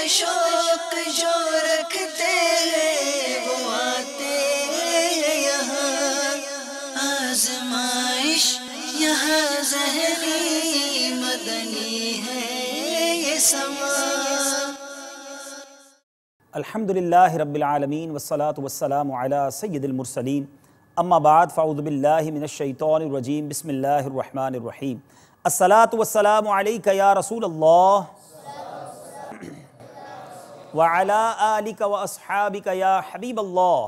शौक जो रखते हैं वो आते हैं यहाँ, आज़माइश यहाँ ज़हनी मदनी है ये समा। अल्हम्दुलिल्लाहि रब्बिल आलमीन वस्सलातु वस्सलामु अला सय्यिदिल मुरसलीन अम्मा बाद फ़अऊज़ु बिल्लाहि मिनश शैतानिर रजीम बिस्मिल्लाहिर रहमानिर रहीम। अस्सलातु वस्सलामु अलैका या रसूलल्लाह व अला आलिका व अस्हाबिका या हबीबल्लाह।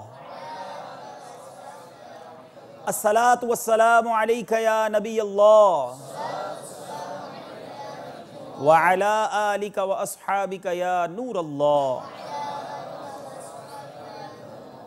अस्सलातु वस्सलामु अलैका या नबीयल्लाह व अला आलिका व अस्हाबिका या नूरल्लाह।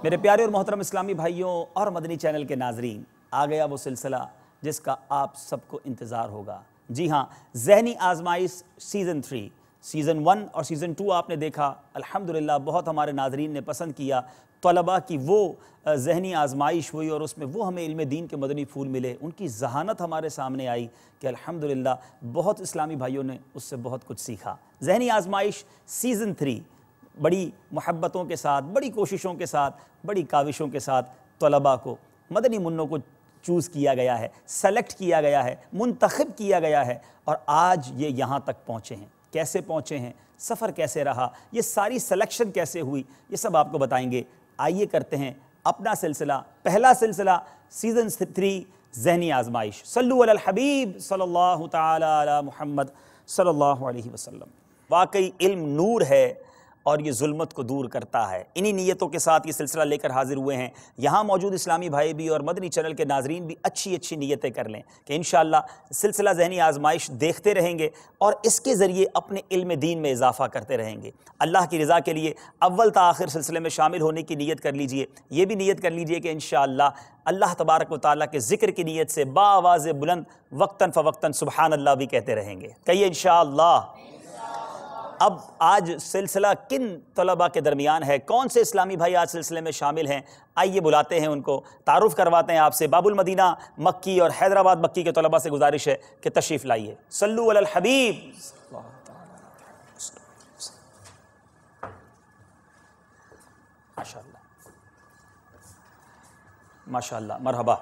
मेरे प्यारे और मोहतरम इस्लामी भाइयों और मदनी चैनल के नाजरीन, आ गया वो सिलसिला जिसका आप सबको इंतज़ार होगा। जी हाँ, ज़हनी आज़माइश सीज़न 3, सीज़न 1 और सीज़न 2 आपने देखा। अल्हम्दुलिल्लाह बहुत हमारे नाजरीन ने पसंद किया। तलबा की वो ज़हनी आज़माइश हुई और उसमें वो हमें इल्म दीन के मदनी फूल मिले, उनकी ज़हानत हमारे सामने आई कि अल्हम्दुलिल्लाह बहुत इस्लामी भाइयों ने उससे बहुत कुछ सीखा। ज़हनी आज़माइश सीज़न 3 बड़ी मोहब्बतों के साथ, बड़ी कोशिशों के साथ, बड़ी काविशों के साथ तलबा को, मदनी मुन्नों को चूज़ किया गया है, सेलेक्ट किया गया है, मुंतखब किया गया है और आज ये यहाँ तक पहुँचे हैं। कैसे पहुँचे हैं, सफ़र कैसे रहा, ये सारी सिलेक्शन कैसे हुई, ये सब आपको बताएंगे। आइए करते हैं अपना सिलसिला, पहला सिलसिला सीज़न 3 ज़हनी आज़माइश। सल्लु अलल हबीब सल्लल्लाहु ताला अला मुहम्मद सल्लल्लाहु अलैहि वसल्लम। वाकई इल्म नूर है और ये जुल्मत को दूर करता है। इन्हीं नीयतों के साथ ये सिलसिला लेकर हाजिर हुए हैं। यहाँ मौजूद इस्लामी भाई भी और मदनी चैनल के नाजरीन भी अच्छी अच्छी नीयतें कर लें कि इंशाअल्लाह सिलसिला ज़हनी आज़माइश देखते रहेंगे और इसके ज़रिए अपने इल्म दीन में इजाफ़ा करते रहेंगे। अल्लाह की रज़ा के लिए अव्वल ता आखिर सिलसिले में शामिल होने की नीयत कर लीजिए। ये भी नीयत कर लीजिए कि इंशाअल्लाह अल्लाह तबारक व तआला के ज़िक्र की नीयत से बाआवाज़ बुलंद वक्तन फ़वक्तन सुबहान अल्लाह भी कहते रहेंगे। कहिए इंशाअल्लाह। अब आज सिलसिला किन तलबा के दरमियान है, कौन से इस्लामी भाई आज सिलसिले में शामिल हैं, आइए बुलाते हैं उनको, तारुफ़ करवाते हैं आपसे। बाबुल मदीना मक्की और हैदराबाद मक्की के तलबा से गुजारिश है कि तशरीफ़ लाइए। सल्लु अलल हबीब। माशाअल्लाह माशाअल्लाह, मरहबा।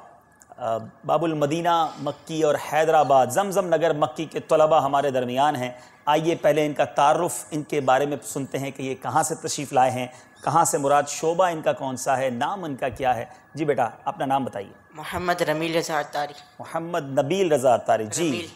बाबुल मदीना मक्की और हैदराबाद जमज़म नगर मक्की के तलबा हमारे दरमियान हैं। आइए पहले इनका तारुफ़ इनके बारे में सुनते हैं कि ये कहाँ से तशरीफ़ लाए हैं, कहाँ से मुराद, शोबा इनका कौन सा है, नाम इनका क्या है। जी बेटा अपना नाम बताइए। मोहम्मद रमील रज़ा अत्तारी। मोहम्मद नबील रज़ा अत्तारी। जी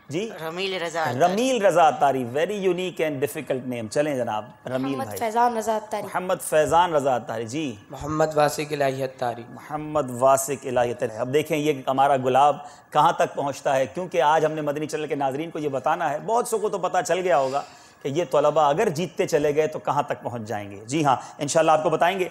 जी, Rameel Raza Rameel Raza Attari, very unique and difficult name. चलें जनाब, रमील भाई। फैज़ान रज़ा अत्तारी। मोहम्मद फैज़ान रज़ा अत्तारी। जी मोहम्मद वासिक इलाही अत्तारी। मोहम्मद वासिक इलाही अत्तारी। अब देखें ये हमारा गुलाब कहाँ तक पहुँचता है, क्योंकि आज हमने मदनी चैनल के नाजरीन को ये बताना है। बहुत सौ को तो पता चल गया होगा कि ये तलबा अगर जीतते चले गए तो कहाँ तक पहुँच जाएंगे। जी हाँ, इंशाल्लाह आपको बताएंगे।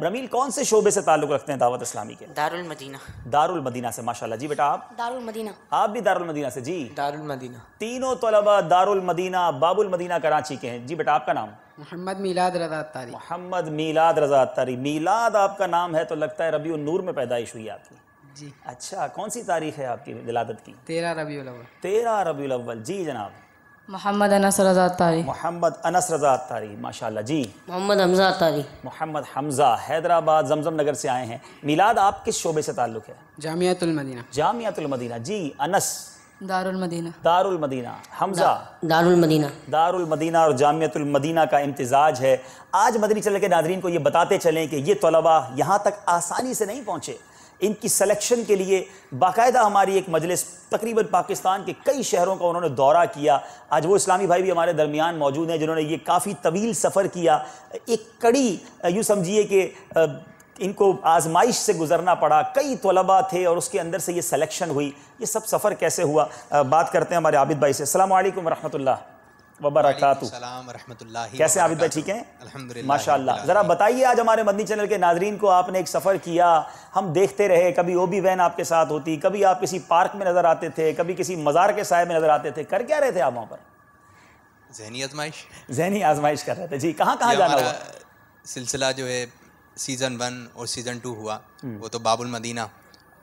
रमील कौन से शोबे से ताल्लुक़ रखते हैं दावत इस्लामी के? दारुल मदीना। दारुल मदीना से, माशाल्लाह। जी बेटा आप? दारुल मदीना। आप भी दारुल मदीना से? जी दारुल मदीना। तीनों तलबा दारुल मदीना बाबुल मदीना कराची के हैं। जी बेटा आपका नाम? मोहम्मद मीलाद रज़ा अत्तारी। मोहम्मद मीलाद रज़ा अत्तारी। मीलाद आपका नाम है तो लगता है रबीउन नूर में पैदाइश हुई आपकी। जी अच्छा, कौन सी तारीख है आपकी विलादत की? 13 रबीउल अव्वल। 13 रबीउल अव्वल। जी जनाब? मोहम्मद अनस रज़ा अत्तारी। मोहम्मद अनस रज़ा अत्तारी, माशाल्लाह। जी मोहम्मद हमज़ा अत्तारी। मोहम्मद हमज़ा, हैदराबाद जमजम नगर से आए हैं। मीलाद आप किस शोबे से ताल्लुक़ है? जामियातुल मदीना। जामियातुल मदीना। जी अनस? दारुल मदीना। दारुल मदीना। हमज़ा? दारुल मदीना। दारुल मदीना और जामियातुल मदीना का इम्तिजाज है। आज मदनी चैनल के नाजरीन को ये बताते चलें कि ये तलबा यहाँ तक आसानी से नहीं पहुँचे। इनकी सिलेक्शन के लिए बाकायदा हमारी एक मजलिस तकरीबन पाकिस्तान के कई शहरों का उन्होंने दौरा किया। आज वो इस्लामी भाई भी हमारे दरमियान मौजूद हैं जिन्होंने ये काफ़ी तवील सफ़र किया। एक कड़ी यूँ समझिए कि इनको आजमाइश से गुजरना पड़ा, कई तलबा थे और उसके अंदर से ये सिलेक्शन हुई। ये सब सफ़र कैसे हुआ, बात करते हैं हमारे आबिद भाई से। अस्सलामु अलैकुम वरहमतुल्लाह वबरकातुहू। कैसे आबिद भाई, ठीक हैं? अल्हम्दुलिल्लाह माशाअल्लाह। ज़रा बताइए, आज हमारे मदनी चैनल के नाजरीन को आपने एक सफ़र किया, हम देखते रहे, कभी ओबी वैन आपके साथ होती, कभी आप किसी पार्क में नज़र आते थे, कभी किसी मज़ार के साए में नज़र आते थे। कर क्या रहे थे आप वहाँ पर? ज़हनी आजमाइश। ज़हनी आजमाइश कर रहे थे। जी, कहाँ कहाँ जाना हुआ? सिलसिला जो है सीज़न 1 और सीज़न 2 हुआ, वो तो बाबुल मदीना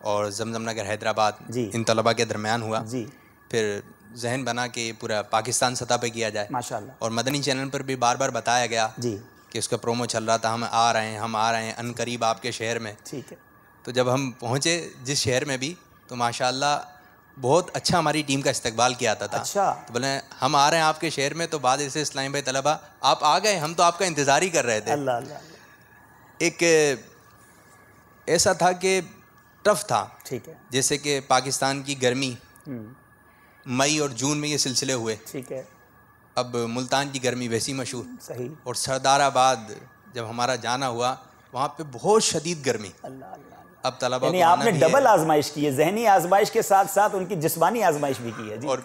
और जमजम नगर हैदराबाद इन तलबा के दरमियान हुआ। जी। फिर जहन बना कि पूरा पाकिस्तान सतह पे किया जाए माशाल्लाह। और मदनी चैनल पर भी बार बार बताया गया जी कि उसका प्रोमो चल रहा था, हम आ रहे हैं अनकरीब आपके शहर में। ठीक है। तो जब हम पहुँचे जिस शहर में भी, तो माशाल्लाह बहुत अच्छा हमारी टीम का इस्तकबाल किया था। अच्छा। तो बोले हम आ रहे हैं आपके शहर में, तो बाद ऐसे इस्लाम भाई तलबा आप आ गए, हम तो आपका इंतज़ार ही कर रहे थे। अल्लाह अल्लाह। एक ऐसा था कि टफ था, ठीक है। जैसे कि पाकिस्तान की गर्मी मई और जून में ये सिलसिले हुए, ठीक है। अब मुल्तान की गर्मी वैसी मशहूर, सही। और सरदाराबाद जब हमारा जाना हुआ वहाँ पे बहुत शदीद गर्मी। अल्लाह अल्लाह। अब तलबा यानी को आना आपने भी डबल है। आजमाइश की है, जहनी आजमाइश के साथ साथ उनकी जिस्मानी आजमाइश भी की है जी। और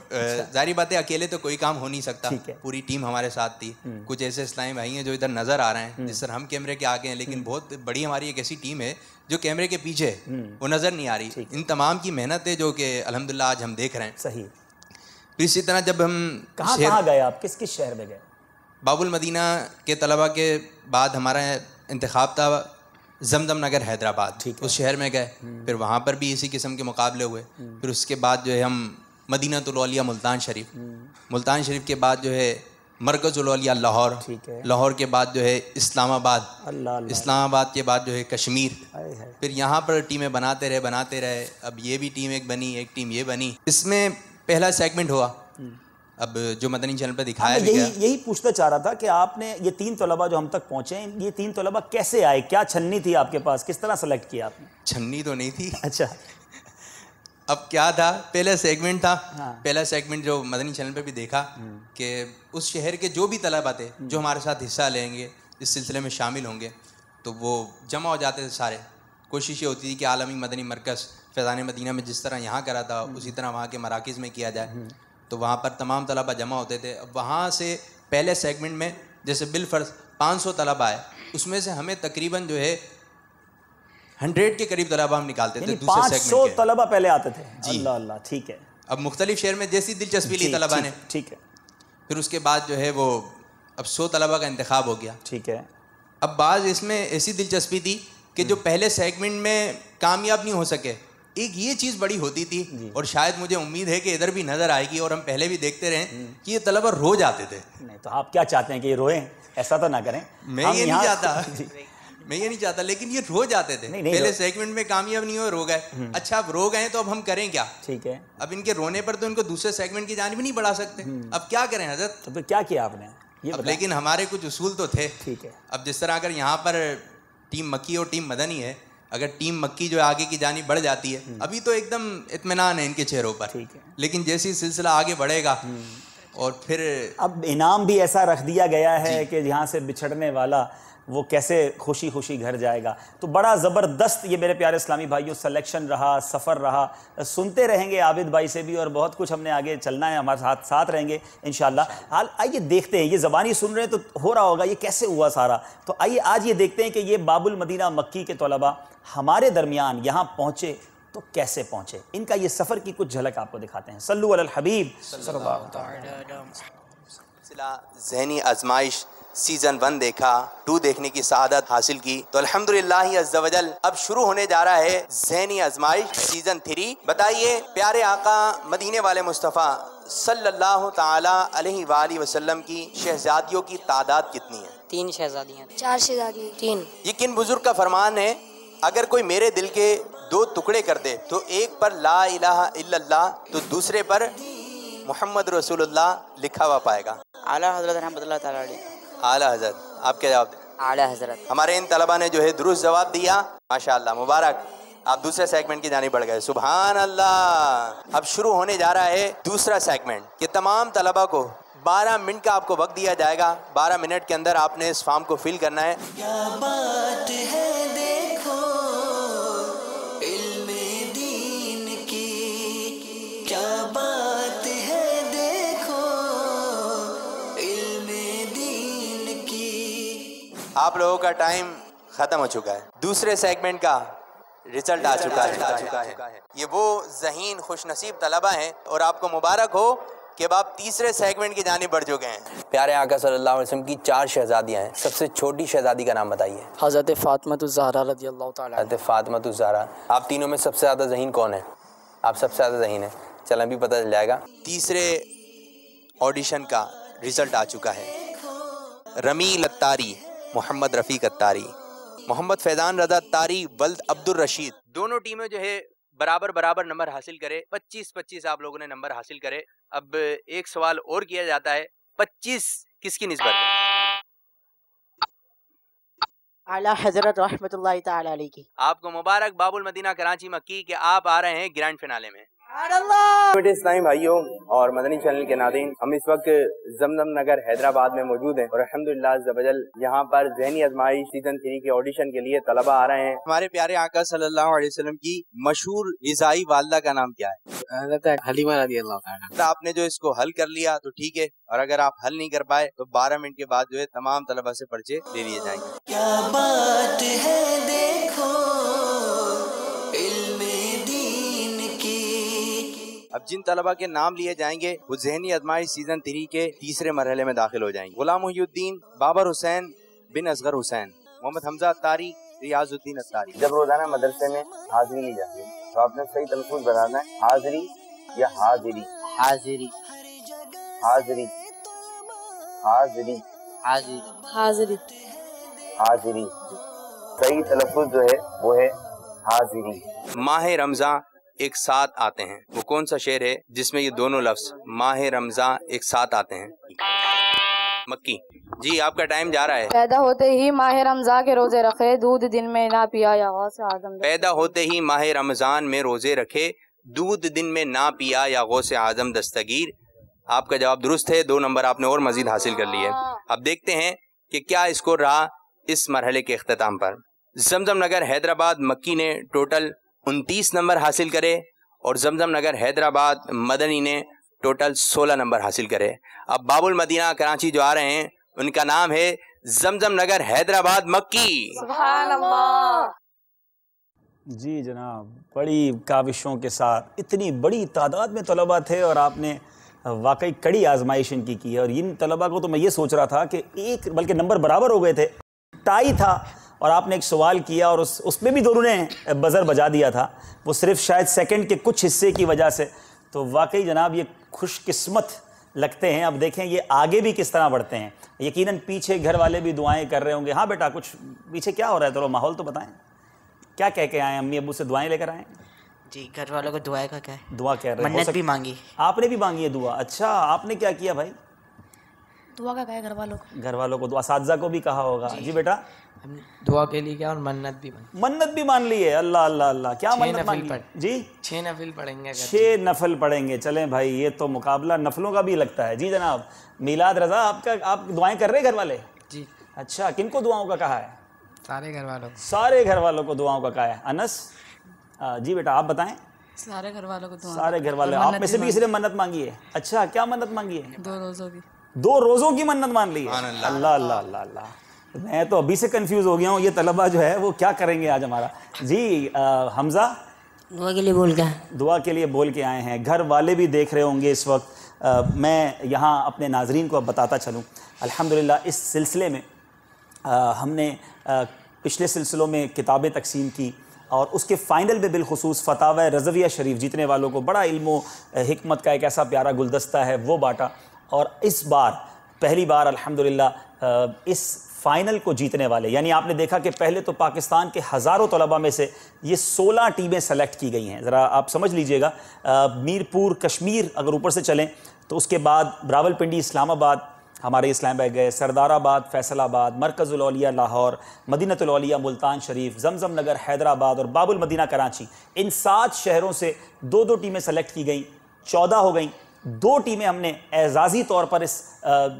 जारी बात है अकेले तो कोई काम हो नहीं सकता, ठीक है। पूरी टीम हमारे साथ थी। कुछ ऐसे इस्लामी भाई हैं जो इधर नज़र आ रहे हैं, जिस तरह हम कैमरे के आगे हैं, लेकिन बहुत बड़ी हमारी एक ऐसी टीम है जो कैमरे के पीछे है, वो नज़र नहीं आ रही। इन तमाम की मेहनत है जो कि अल्हम्दुलिल्लाह आज हम देख रहे हैं। सही। फिर इसी तरह जब हम कहाँ गए आप, किस किस शहर में गए? बाबुल मदीना के तलबा के बाद हमारा इंतखाब था जमजम नगर हैदराबाद, उस शहर में गए। फिर वहाँ पर भी इसी किस्म के मुकाबले हुए। फिर उसके बाद जो है हम मदीनतुल औलिया मुल्तान शरीफ, मुल्तान शरीफ के बाद जो है मरकज़ुल औलिया लाहौर, लाहौर के बाद जो है इस्लामाबाद, इस्लामाबाद के बाद जो है कश्मीर। फिर यहाँ पर टीमें बनाते रहे। अब ये भी टीम एक बनी, एक टीम ये बनी। इसमें पहला सेगमेंट हुआ, अब जो मदनी चैनल पर दिखाया भी गया। यही पूछना चाह रहा था कि आपने ये 3 तलबा जो हम तक पहुँचे, ये 3 तलबा कैसे आए, क्या छन्नी थी आपके पास, किस तरह सेलेक्ट किया आपने? छन्नी तो नहीं थी। अच्छा। अब क्या था, पहला सेगमेंट था। पहला सेगमेंट जो मदनी चैनल पे भी देखा कि उस शहर के जो भी तलबा थे जो हमारे साथ हिस्सा लेंगे, इस सिलसिले में शामिल होंगे, तो वो जमा हो जाते थे सारे। कोशिश ये होती थी कि आलमी मदनी मरकज़ फैज़ान मदीना में जिस तरह यहाँ करा था उसी तरह वहाँ के मराकिज़ में किया जाए। तो वहाँ पर तमाम तलबा जमा होते थे। अब वहाँ से पहले सेगमेंट में जैसे बिलफर्ज 500 तलबा आए, उसमें से हमें तकरीबन जो है 100 के करीब तलबा हम निकालते थे दूसरे सेगमेंट के। 500 तलबा पहले आते थे? अल्लाह अल्लाह। ठीक है। अब मुख्तलिफ शहर में जैसी दिलचस्पी ली तलबा ने, ठीक है। फिर उसके बाद जो है वो अब 100 तलबा का इंतखाब हो गया। ठीक है। अब बाज़ इसमें ऐसी दिलचस्पी थी कि जो पहले सेगमेंट में कामयाब नहीं हो सके, एक ये चीज़ बड़ी होती थी, और शायद मुझे उम्मीद है कि इधर भी नज़र आएगी और हम पहले भी देखते रहे कि ये तलबा रो जाते थे। नहीं तो आप क्या चाहते हैं कि ये रोएं? ऐसा तो ना करें। मैं ये नहीं चाहता, लेकिन ये रो जाते थे। पहले सेगमेंट में कामयाब नहीं हुए, रो गए। अच्छा अब रो गए तो अब हम करें क्या? ठीक है। अब इनके रोने पर तो इनको दूसरे सेगमेंट की जानिब नहीं बढ़ा सकते। अब क्या करें हजरत? तो फिर क्या किया आपने ये अब लेकिन हमारे कुछ उसूल तो थे। ठीक है। अब जिस तरह अगर यहाँ पर टीम मक्की और टीम मदनी है, अगर टीम मक्की जो आगे की जानिब बढ़ जाती है, अभी तो एकदम इत्मीनान है इनके चेहरों पर, ठीक है, लेकिन जैसे सिलसिला आगे बढ़ेगा और फिर अब इनाम भी ऐसा रख दिया गया है कि यहाँ से बिछड़ने वाला वो कैसे खुशी खुशी घर जाएगा। तो बड़ा ज़बरदस्त ये मेरे प्यारे इस्लामी भाइयों सिलेक्शन रहा, सफ़र रहा। सुनते रहेंगे आबिद भाई से भी और बहुत कुछ हमने आगे चलना है, हमारे साथ साथ रहेंगे इंशाल्लाह। हाल आइए देखते हैं, ये ज़बानी सुन रहे हैं तो हो रहा होगा ये कैसे हुआ सारा। तो आइए आज ये देखते हैं कि ये बाबुल मदीना मक्की के तलबा हमारे दरमियान यहाँ पहुँचे तो कैसे पहुँचे। इनका ये सफ़र की कुछ झलक आपको दिखाते हैं। सल्लु अलल हबीब सल्लल्लाहु अलैहि वसल्लम। ज़हनी आजमाइश सीज़न 1 देखा, 2 देखने की सआदत हासिल की, तो अल्हम्दुलिल्लाह अज़्ज़ा वजल अब शुरू होने जा रहा है ज़हनी आजमाइश सीज़न 3। बताइए प्यारे आका मदीने वाले मुस्तफ़ा सल्लल्लाहु ताला अलैहि वाली वसल्लम की शहजादियों की तादाद कितनी है? 3 शहजादियाँ। 4 शहजादियाँ। 3। ये किन बुजुर्ग का फरमान है, अगर कोई मेरे दिल के 2 टुकड़े कर दे तो एक पर ला इलाहा इल्लल्लाह तो दूसरे पर मोहम्मद रसूलुल्लाह लिखा हुआ पाएगा? आला हज़रत रहमतुल्लाह तआला अलैह। आला हज़रत, आप क्या जवाब दें? आला हज़रत। हमारे इन तलबा ने जो है दुरुस्त जवाब दिया, माशाअल्लाह, मुबारक। आप दूसरे सेगमेंट की जानिब बढ़ गए, सुभान अल्लाह। अब शुरू होने जा रहा है दूसरा सेगमेंट। ये तमाम तलबा को 12 मिनट का आपको वक्त दिया जाएगा। 12 मिनट के अंदर आपने इस फॉर्म को फिल करना है। क्या बात है देखो इल्मे दीन की, क्या बात है देखो इल्मे दीन की। आप लोगों का टाइम खत्म हो चुका है। दूसरे सेगमेंट का रिजल्ट आ चुका है। ये वो ज़हीन खुशनसीब तलबा हैं और आपको मुबारक हो कि अब आप तीसरे सेगमेंट की जानिब बढ़ चुके हैं। प्यारे आका सल्लल्लाहु अलैहि वसल्लम की 4 शहजादियाँ हैं। सबसे छोटी शहजादी का नाम बताइए। हज़रत फ़ातिमा ज़हरा रज़ियल्लाहु ताला। हज़रत फ़ातिमा ज़हरा। आप तीनों में सबसे ज़्यादा ज़हीन कौन है? आप सबसे ज़्यादा ज़हीन है। चलन भी पता चल जाएगा। तीसरे ऑडिशन का रिजल्ट आ चुका है। रमील अत्तारी, मोहम्मद रफ़ीक अत्तारी, मोहम्मद फैज़ान रज़ा अत्तारी, वल्द अब्दुल रशीद, दोनों टीमें जो है बराबर नंबर हासिल करे। 25-25 आप लोगों ने नंबर हासिल करे। अब एक सवाल और किया जाता है, 25 किसकी निस्बत है? आला हजरत रहमतुल्लाहि तआला अलैहि की। आपको मुबारक बाबुल मदीना कराची मक्की के आप आ रहे हैं ग्रैंड फिनाले में। इस्लामी भाइयों और मदनी चैनल के नाज़रीन, हम इस वक्त जमजम नगर हैदराबाद में मौजूद हैं और अल्हम्दुलिल्लाह ज़वजल यहाँ पर ज़हनी आज़माइश सीजन 3 के ऑडिशन के लिए तलबा आ रहे हैं। हमारे प्यारे आका सल्लल्लाहु अलैहि वसल्लम की मशहूर ग़िज़ाई वालदा का नाम क्या है? हलीमा रज़ियल्लाहु ताला। आपने जो इसको हल कर लिया तो ठीक है, और अगर आप हल नहीं कर पाए तो 12 मिनट के बाद जो है तमाम तलबा से पर्चे ले लिए जाएंगे। क्या बात है देखो इल्मे दीन की। अब जिन तलबा के नाम लिए जाएंगे वो ज़हनी आज़माइश सीजन 3 के तीसरे मरहले में दाखिल हो जाएंगे। गुलाम मुहिउद्दीन, बाबर हुसैन बिन असगर हुसैन, मोहम्मद हमजा अत्तारी, रियाजुद्दीन अत्तारी। जब रोजाना मदरसे में हाजिरी ली जाती है तो आपने सही तलफ़ुज़ बताना है, हाजिरी या हाजिरी? हाजिरी हाजिरी हाजिरी हाजिरी हाजिरी हाजिरी। सही तलफ़ुज़ जो है वो है हाजिरी। माह रमज़ान एक साथ आते हैं, वो कौन सा शेर है जिसमें ये दोनों लफ्ज माह रमज़ान एक साथ आते हैं? मक्की जी, आपका टाइम जा रहा है। पैदा होते ही माह रमज़ान के रोजे रखे, दूध दिन में ना पिया या गौसे आज़म। पैदा होते ही माह रमज़ान में रोजे रखे, दूध दिन में ना पिया या गौसे आज़म दस्तगीर। आपका जवाब दुरुस्त है, 2 नंबर आपने और मजीद हासिल कर लिए। अब देखते हैं कि क्या स्कोर रहा इस मरहले के अख्ताम पर। जमजम नगर हैदराबाद मक्की ने टोटल 29 नंबर हासिल करे और जमजम नगर हैदराबाद मदनी ने टोटल 16 नंबर हासिल करे। अब बाबुल मदीना कराची जो आ रहे हैं उनका नाम है जमजम नगर हैदराबाद मक्की। सुभान अल्लाह। जी जनाब, बड़ी काविशों के साथ इतनी बड़ी तादाद में तलबा थे और आपने वाकई कड़ी आजमाइश इनकी की है। और इन तलबा को तो मैं ये सोच रहा था कि एक बल्कि नंबर बराबर हो गए थे, टाई था, और आपने एक सवाल किया और उसमें भी दोनों ने बज़र बजा दिया था, वो सिर्फ शायद सेकंड के कुछ हिस्से की वजह से। तो वाकई जनाब ये खुशकिस्मत लगते हैं। अब देखें ये आगे भी किस तरह बढ़ते हैं। यकीनन पीछे घर वाले भी दुआएं कर रहे होंगे। हाँ बेटा, कुछ पीछे क्या हो रहा है, थोड़ा माहौल तो बताएं, क्या कह के आए? अम्मी अब्बू से दुआएं लेकर आए? जी, घर वालों को दुआ का क्या है? दुआ कह रहे हैं, मन्नत भी मांगी। आपने भी मांगी है दुआ? अच्छा, आपने क्या किया भाई? दुआ का क्या है घर वालों को? घर वालों को दुआ, असातिज़ा को भी कहा होगा। जी बेटा, हमने दुआ के लिए क्या और मन्नत भी मांगी। मन्नत भी मान ली है? अल्लाह अल्लाह अल्लाह, क्या मन्नत मांगी? जी 6 नफिल पढ़ेंगे। 6 नफल पढ़ेंगे। चलें भाई, ये तो मुकाबला नफलों का भी लगता है। जी जनाब, मीलाद रज़ा, आप दुआएं कर रहे हैं घर वाले? जी। अच्छा, किनको दुआओं का कहा है? सारे घर वालों। सारे घर वालों को दुआओं का कहा है। अनस जी बेटा, आप बताएं। सारे घर वालों को दुआ। सारे घर वाले। आप में से भी किसी ने मन्नत मांगी है? अच्छा, क्या मन्नत मांगी है? 2 रोज़ों की। 2 रोज़ों की मन्नत मान ली है? अल्लाह अल्लाह अल्लाह अल्लाह। मैं तो अभी से कंफ्यूज हो गया हूँ, ये तलबा जो है वो क्या करेंगे आज हमारा। जी हमज़ा, दुआ के लिए बोल के दुआ के लिए बोल के आए हैं। घर वाले भी देख रहे होंगे इस वक्त। मैं यहाँ अपने नाजरीन को अब बताता चलूँ, अल्हम्दुलिल्लाह इस सिलसिले में हमने पिछले सिलसिलों में किताबें तकसीम की और उसके फ़ाइनल में बिलखुसूस फ़तावा रज़विया शरीफ जीतने वालों को बड़ा इल्म हिकमत का एक ऐसा प्यारा गुलदस्ता है वो बांटा। और इस बार पहली बार अल्हम्दुलिल्लाह इस फ़ाइनल को जीतने वाले, यानी आपने देखा कि पहले तो पाकिस्तान के हज़ारों तलबा में से ये 16 टीमें सेलेक्ट की गई हैं। ज़रा आप समझ लीजिएगा, मीरपुर कश्मीर अगर ऊपर से चलें तो उसके बाद रावलपिंडी इस्लामाबाद हमारे इस्लामाबाद गए, सरदाराबाद फैसलाबाद, मरकज़ुल औलिया लाहौर, मदीनतुल औलिया मुल्तान शरीफ, जमजम नगर हैदराबाद और बाबुल मदीना कराची, इन 7 शहरों से 2-2 टीमें सेलेक्ट की गई, 14 हो गई। 2 टीमें हमने एजाज़ी तौर पर इस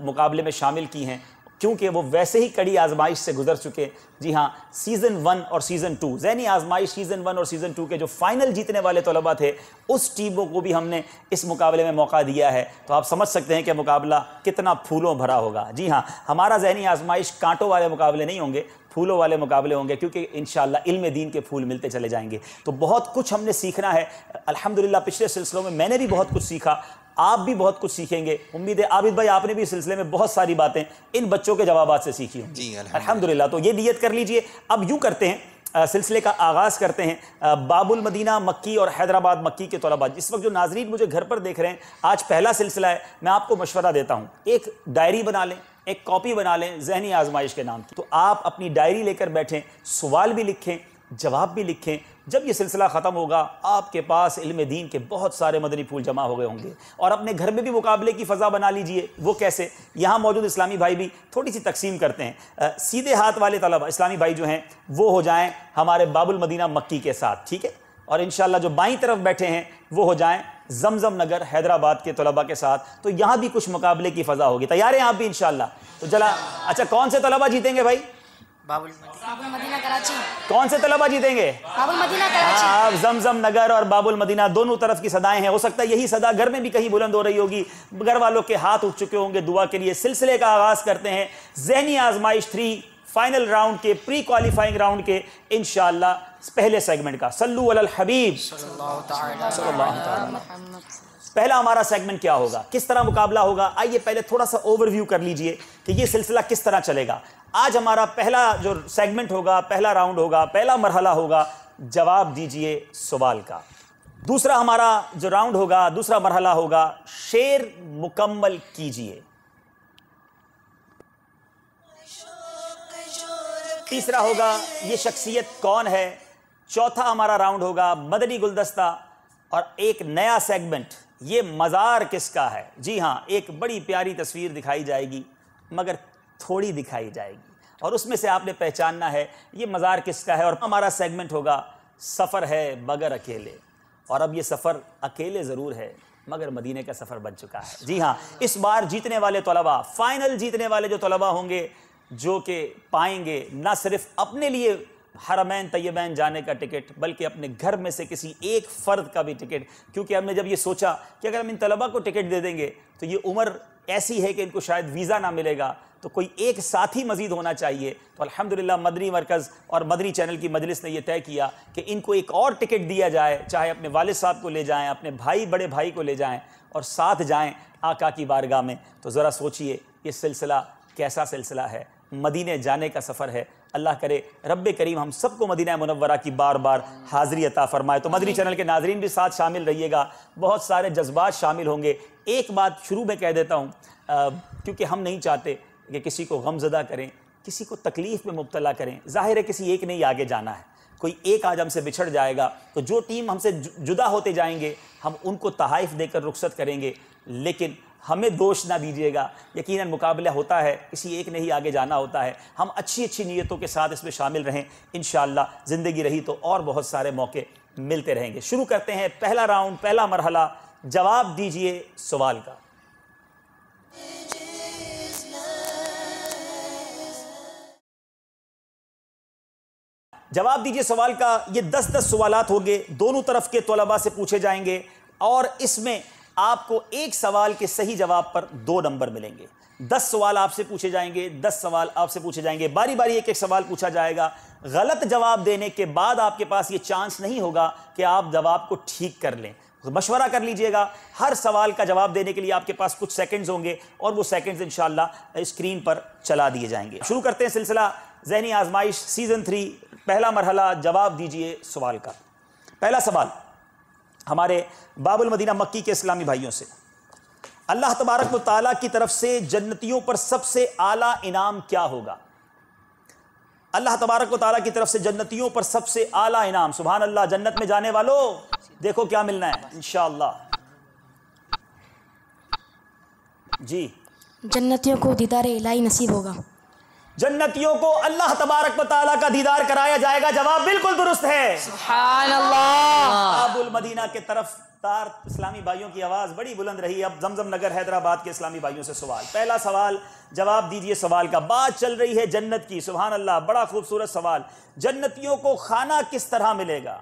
मुकाबले में शामिल की हैं क्योंकि वो वैसे ही कड़ी आजमाइश से गुजर चुके। जी हाँ, सीज़न 1 और सीज़न 2 ज़हनी आजमाइश सीज़न 1 और सीज़न 2 के जो फ़ाइनल जीतने वाले तलबा थे उस टीमों को भी हमने इस मुकाबले में मौका दिया है। तो आप समझ सकते हैं कि मुकाबला कितना फूलों भरा होगा। जी हाँ, हमारा ज़हनी आजमाइश कांटों वाले मुकाबले नहीं होंगे, फूलों वाले मुकाबले होंगे, क्योंकि इंशाअल्लाह इल्म दीन के फूल मिलते चले जाएंगे। तो बहुत कुछ हमने सीखना है। अल्हम्दुलिल्लाह पिछले सिलसिलों में मैंने भी बहुत कुछ सीखा, आप भी बहुत कुछ सीखेंगे। उम्मीद है आबिद भाई आपने भी इस सिलसिले में बहुत सारी बातें इन बच्चों के जवाबात से सीखी होंगी। अल्हम्दुलिल्लाह। तो ये नियत कर लीजिए। अब यूँ करते हैं सिलसिले का आगाज़ करते हैं। बाबुल मदीना मक्की और हैदराबाद मक्की के तलबा, इस वक्त जो नाजरीन मुझे घर पर देख रहे हैं, आज पहला सिलसिला है, मैं आपको मशवरा देता हूँ, एक डायरी बना लें, एक कॉपी बना लें ज़हनी आजमाइश के नाम की। तो आप अपनी डायरी लेकर बैठें, सवाल भी लिखें, जवाब भी लिखें। जब ये सिलसिला ख़त्म होगा आपके पास इल्म दीन के बहुत सारे मदनी फूल जमा हो गए होंगे। और अपने घर में भी मुकाबले की फ़ज़ा बना लीजिए। वो कैसे? यहाँ मौजूद इस्लामी भाई भी थोड़ी सी तकसीम करते हैं। सीधे हाथ वाले तलबा इस्लामी भाई जो हैं वो हो जाएं हमारे बाबुल मदीना मक्की के साथ, ठीक है। और इंशाअल्लाह जो बाईं तरफ बैठे हैं वो हो जाएं जमजम नगर हैदराबाद के तलबा के साथ। तो यहाँ भी कुछ मुकाबले की फ़ज़ा होगी। तैयार हैं आप भी इंशाअल्लाह? तो चला, अच्छा कौन से तलबा जीतेंगे भाई? बाबुल मदीना कराची। कौन से तलबा जीतेंगे? बाबुल मदीना कराची। हाँ, जमजम नगर और बाबुल मदीना दोनों तरफ की सदाएं हैं। हो सकता है यही सदा घर में भी कहीं बुलंद हो रही होगी, घर वालों के हाथ उठ चुके होंगे दुआ के लिए। सिलसिले का आगाज करते हैं ज़हनी आजमाइश 3 फाइनल राउंड के, प्री क्वालिफाइंग राउंड के इंशाअल्लाह पहले सेगमेंट का। सल्लू अलल हबीब सल्लल्लाहु अलैहि वसल्लम। पहला हमारा सेगमेंट क्या होगा, किस तरह मुकाबला होगा? आइए पहले थोड़ा सा ओवरव्यू कर लीजिए कि ये सिलसिला किस तरह चलेगा। आज हमारा पहला जो सेगमेंट होगा, पहला राउंड होगा, पहला मरहला होगा जवाब दीजिए सवाल का। दूसरा हमारा जो राउंड होगा, दूसरा मरहला होगा शेर मुकम्मल कीजिए। तीसरा होगा ये शख्सियत कौन है। चौथा हमारा राउंड होगा मदनी गुलदस्ता। और एक नया सेगमेंट, ये मज़ार किसका है। जी हाँ, एक बड़ी प्यारी तस्वीर दिखाई जाएगी मगर थोड़ी दिखाई जाएगी और उसमें से आपने पहचानना है ये मज़ार किसका है। और हमारा सेगमेंट होगा सफ़र है मगर अकेले। और अब ये सफ़र अकेले ज़रूर है मगर मदीने का सफ़र बन चुका है। जी हाँ, इस बार जीतने वाले तलबा, फाइनल जीतने वाले जो तलबा होंगे, जो कि पाएंगे ना सिर्फ अपने लिए हरमैन तैयबैन जाने का टिकट, बल्कि अपने घर में से किसी एक फ़र्द का भी टिकट। क्योंकि हमने जब ये सोचा कि अगर हम इन तलबा को टिकट दे देंगे तो ये उम्र ऐसी है कि इनको शायद वीज़ा ना मिलेगा, तो कोई एक साथी मज़ीद होना चाहिए। तो अल्हम्दुलिल्लाह मदनी मरकज़ और मदनी चैनल की मजलिस ने यह तय किया कि इनको एक और टिकट दिया जाए, चाहे अपने वालिद साहब को ले जाएँ, अपने भाई बड़े भाई को ले जाएँ और साथ जाएँ आका की बारगाह में। तो ज़रा सोचिए ये सिलसिला कैसा सिलसिला है, मदीने जाने का सफ़र है। अल्लाह करे रब्बे करीम हम सबको मदीना मुनव्वरा की बार बार हाज़िरी अता फरमाए। तो मदनी चैनल के नाजरीन भी साथ शामिल रहिएगा, बहुत सारे जज्बात शामिल होंगे। एक बात शुरू में कह देता हूँ, क्योंकि हम नहीं चाहते कि किसी को गमज़दा करें, किसी को तकलीफ़ में मुब्तला करें। ज़ाहिर है किसी एक ने ही आगे जाना है, कोई एक आज हमसे बिछड़ जाएगा तो जो टीम हमसे जुदा होते जाएंगे हम उनको तहाइफ देकर रुखसत करेंगे, लेकिन हमें दोष ना दीजिएगा। यकीनन मुकाबला होता है, किसी एक ने ही आगे जाना होता है। हम अच्छी अच्छी नीयतों के साथ इसमें शामिल रहें, इंशाअल्लाह ज़िंदगी रही तो और बहुत सारे मौके मिलते रहेंगे। शुरू करते हैं पहला राउंड, पहला मरहला, जवाब दीजिए सवाल का। जवाब दीजिए सवाल का। ये 10-10 सवालात होंगे, दोनों तरफ के तलबा से पूछे जाएंगे और इसमें आपको एक सवाल के सही जवाब पर 2 नंबर मिलेंगे। 10 सवाल आपसे पूछे जाएंगे, 10 सवाल आपसे पूछे जाएंगे, बारी बारी एक एक सवाल पूछा जाएगा। गलत जवाब देने के बाद आपके पास ये चांस नहीं होगा कि आप जवाब को ठीक कर लें। तो मशवरा कर लीजिएगा। हर सवाल का जवाब देने के लिए आपके पास कुछ सेकंड्स होंगे और वो सेकंड्स इंशाअल्लाह स्क्रीन पर चला दिए जाएंगे। शुरू करते हैं सिलसिला ज़हनी आजमाइश सीज़न 3, पहला मरहला, जवाब दीजिए सवाल का। पहला सवाल हमारे बाबुल मदीना मक्की के इस्लामी भाइयों से। अल्लाह तबारक व तआला की तरफ से जन्नतियों पर सबसे आला इनाम क्या होगा? अल्लाह तबारक व तआला की तरफ से जन्नतियों पर सबसे आला इनाम, सुभान अल्लाह। जन्नत में जाने वालों देखो क्या मिलना है इंशाअल्लाह। जी, जन्नतियों को दीदार इलाही नसीब होगा। जन्नतियों को अल्लाह तबारक व तआला का दीदार कराया जाएगा। जवाब बिल्कुल दुरुस्त है, सुभान अल्लाह। बाबुल मदीना के तरफ तार इस्लामी भाइयों की आवाज़ बड़ी बुलंद रही। अब जमजम नगर हैदराबाद के इस्लामी भाइयों से सवाल। पहला सवाल, जवाब दीजिए सवाल का। बात चल रही है जन्नत की, सुभान अल्लाह, बड़ा खूबसूरत सवाल। जन्नतियों को खाना किस तरह मिलेगा?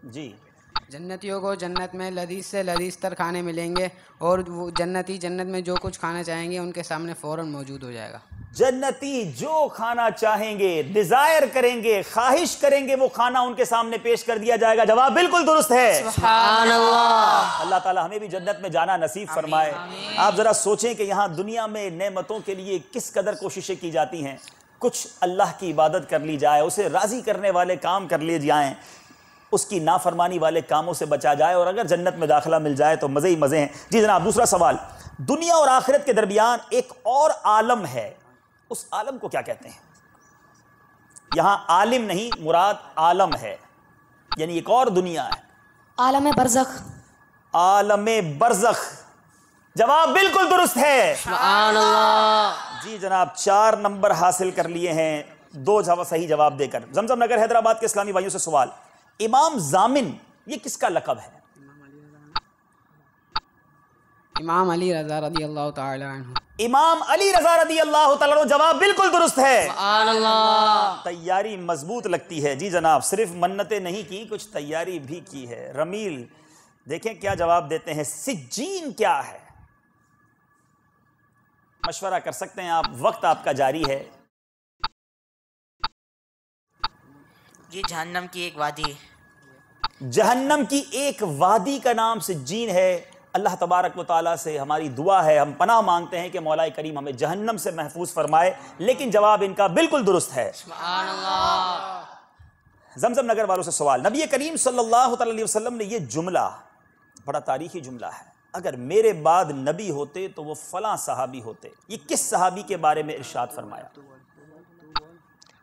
जी, जन्नतियों को जन्नत में लजीज से लजीज तर खाने मिलेंगे और वो जन्नती जन्नत में जो कुछ खाना चाहेंगे उनके सामने फ़ौरन मौजूद हो जाएगा। जन्नती जो खाना चाहेंगे, डिजायर करेंगे, ख्वाहिश करेंगे, वो खाना उनके सामने पेश कर दिया जाएगा। जवाब बिल्कुल दुरुस्त है। अल्लाह ताला हमें भी जन्नत में जाना नसीब फरमाए। आप जरा सोचें कि यहाँ दुनिया में नेमतों के लिए किस कदर कोशिशें की जाती हैं। कुछ अल्लाह की इबादत कर ली जाए, उसे राजी करने वाले काम कर लिए जाएं, उसकी नाफरमानी वाले कामों से बचा जाए, और अगर जन्नत में दाखिला मिल जाए तो मज़े ही मज़े हैं। जी जनाब, दूसरा सवाल, दुनिया और आखिरत के दरमियान एक और आलम है, उस आलम को क्या कहते हैं? यहां आलिम नहीं, मुराद आलम है, यानी एक और दुनिया है। आलम बरज़ख। आलम बरज़ख। जवाब बिल्कुल दुरुस्त है। जी जनाब, 4 नंबर हासिल कर लिए हैं 2 सही जवाब देकर। जमजम नगर हैदराबाद के इस्लामी भाइयों से सवाल, इमाम जामिन ये किसका लक़ब है? इमाम अली रज़ा रज़ी अल्लाह ताला अन्हु। इमाम अली रज़ा रज़ी अल्लाह ताला अन्हु। जवाब बिल्कुल दुरुस्त है। तैयारी मजबूत लगती है। जी जनाब, सिर्फ मन्नतें नहीं की, कुछ तैयारी भी की है। रमील देखें क्या जवाब देते हैं। सिज्जीन क्या है? मशवरा कर सकते हैं आप, वक्त आपका जारी है। ये जहन्नम की एक वादी है। जहन्नम की एक वादी का नाम सिज्जीन है। अल्लाह तबारक व तआला से हमारी दुआ है, हम पनाह मांगते हैं कि मौला करीम हमें जहन्नम से महफूज फरमाए। लेकिन जवाब इनका बिल्कुल दुरुस्त है। जमजम नगर वालों से सवाल, नबी करीम सल्लल्लाहु अलैहि वसल्लम ने यह जुमला, बड़ा तारीखी जुमला है, अगर मेरे बाद नबी होते तो वो फलां सहाबी होते, ये किस सहाबी के बारे में इरशाद फरमाया?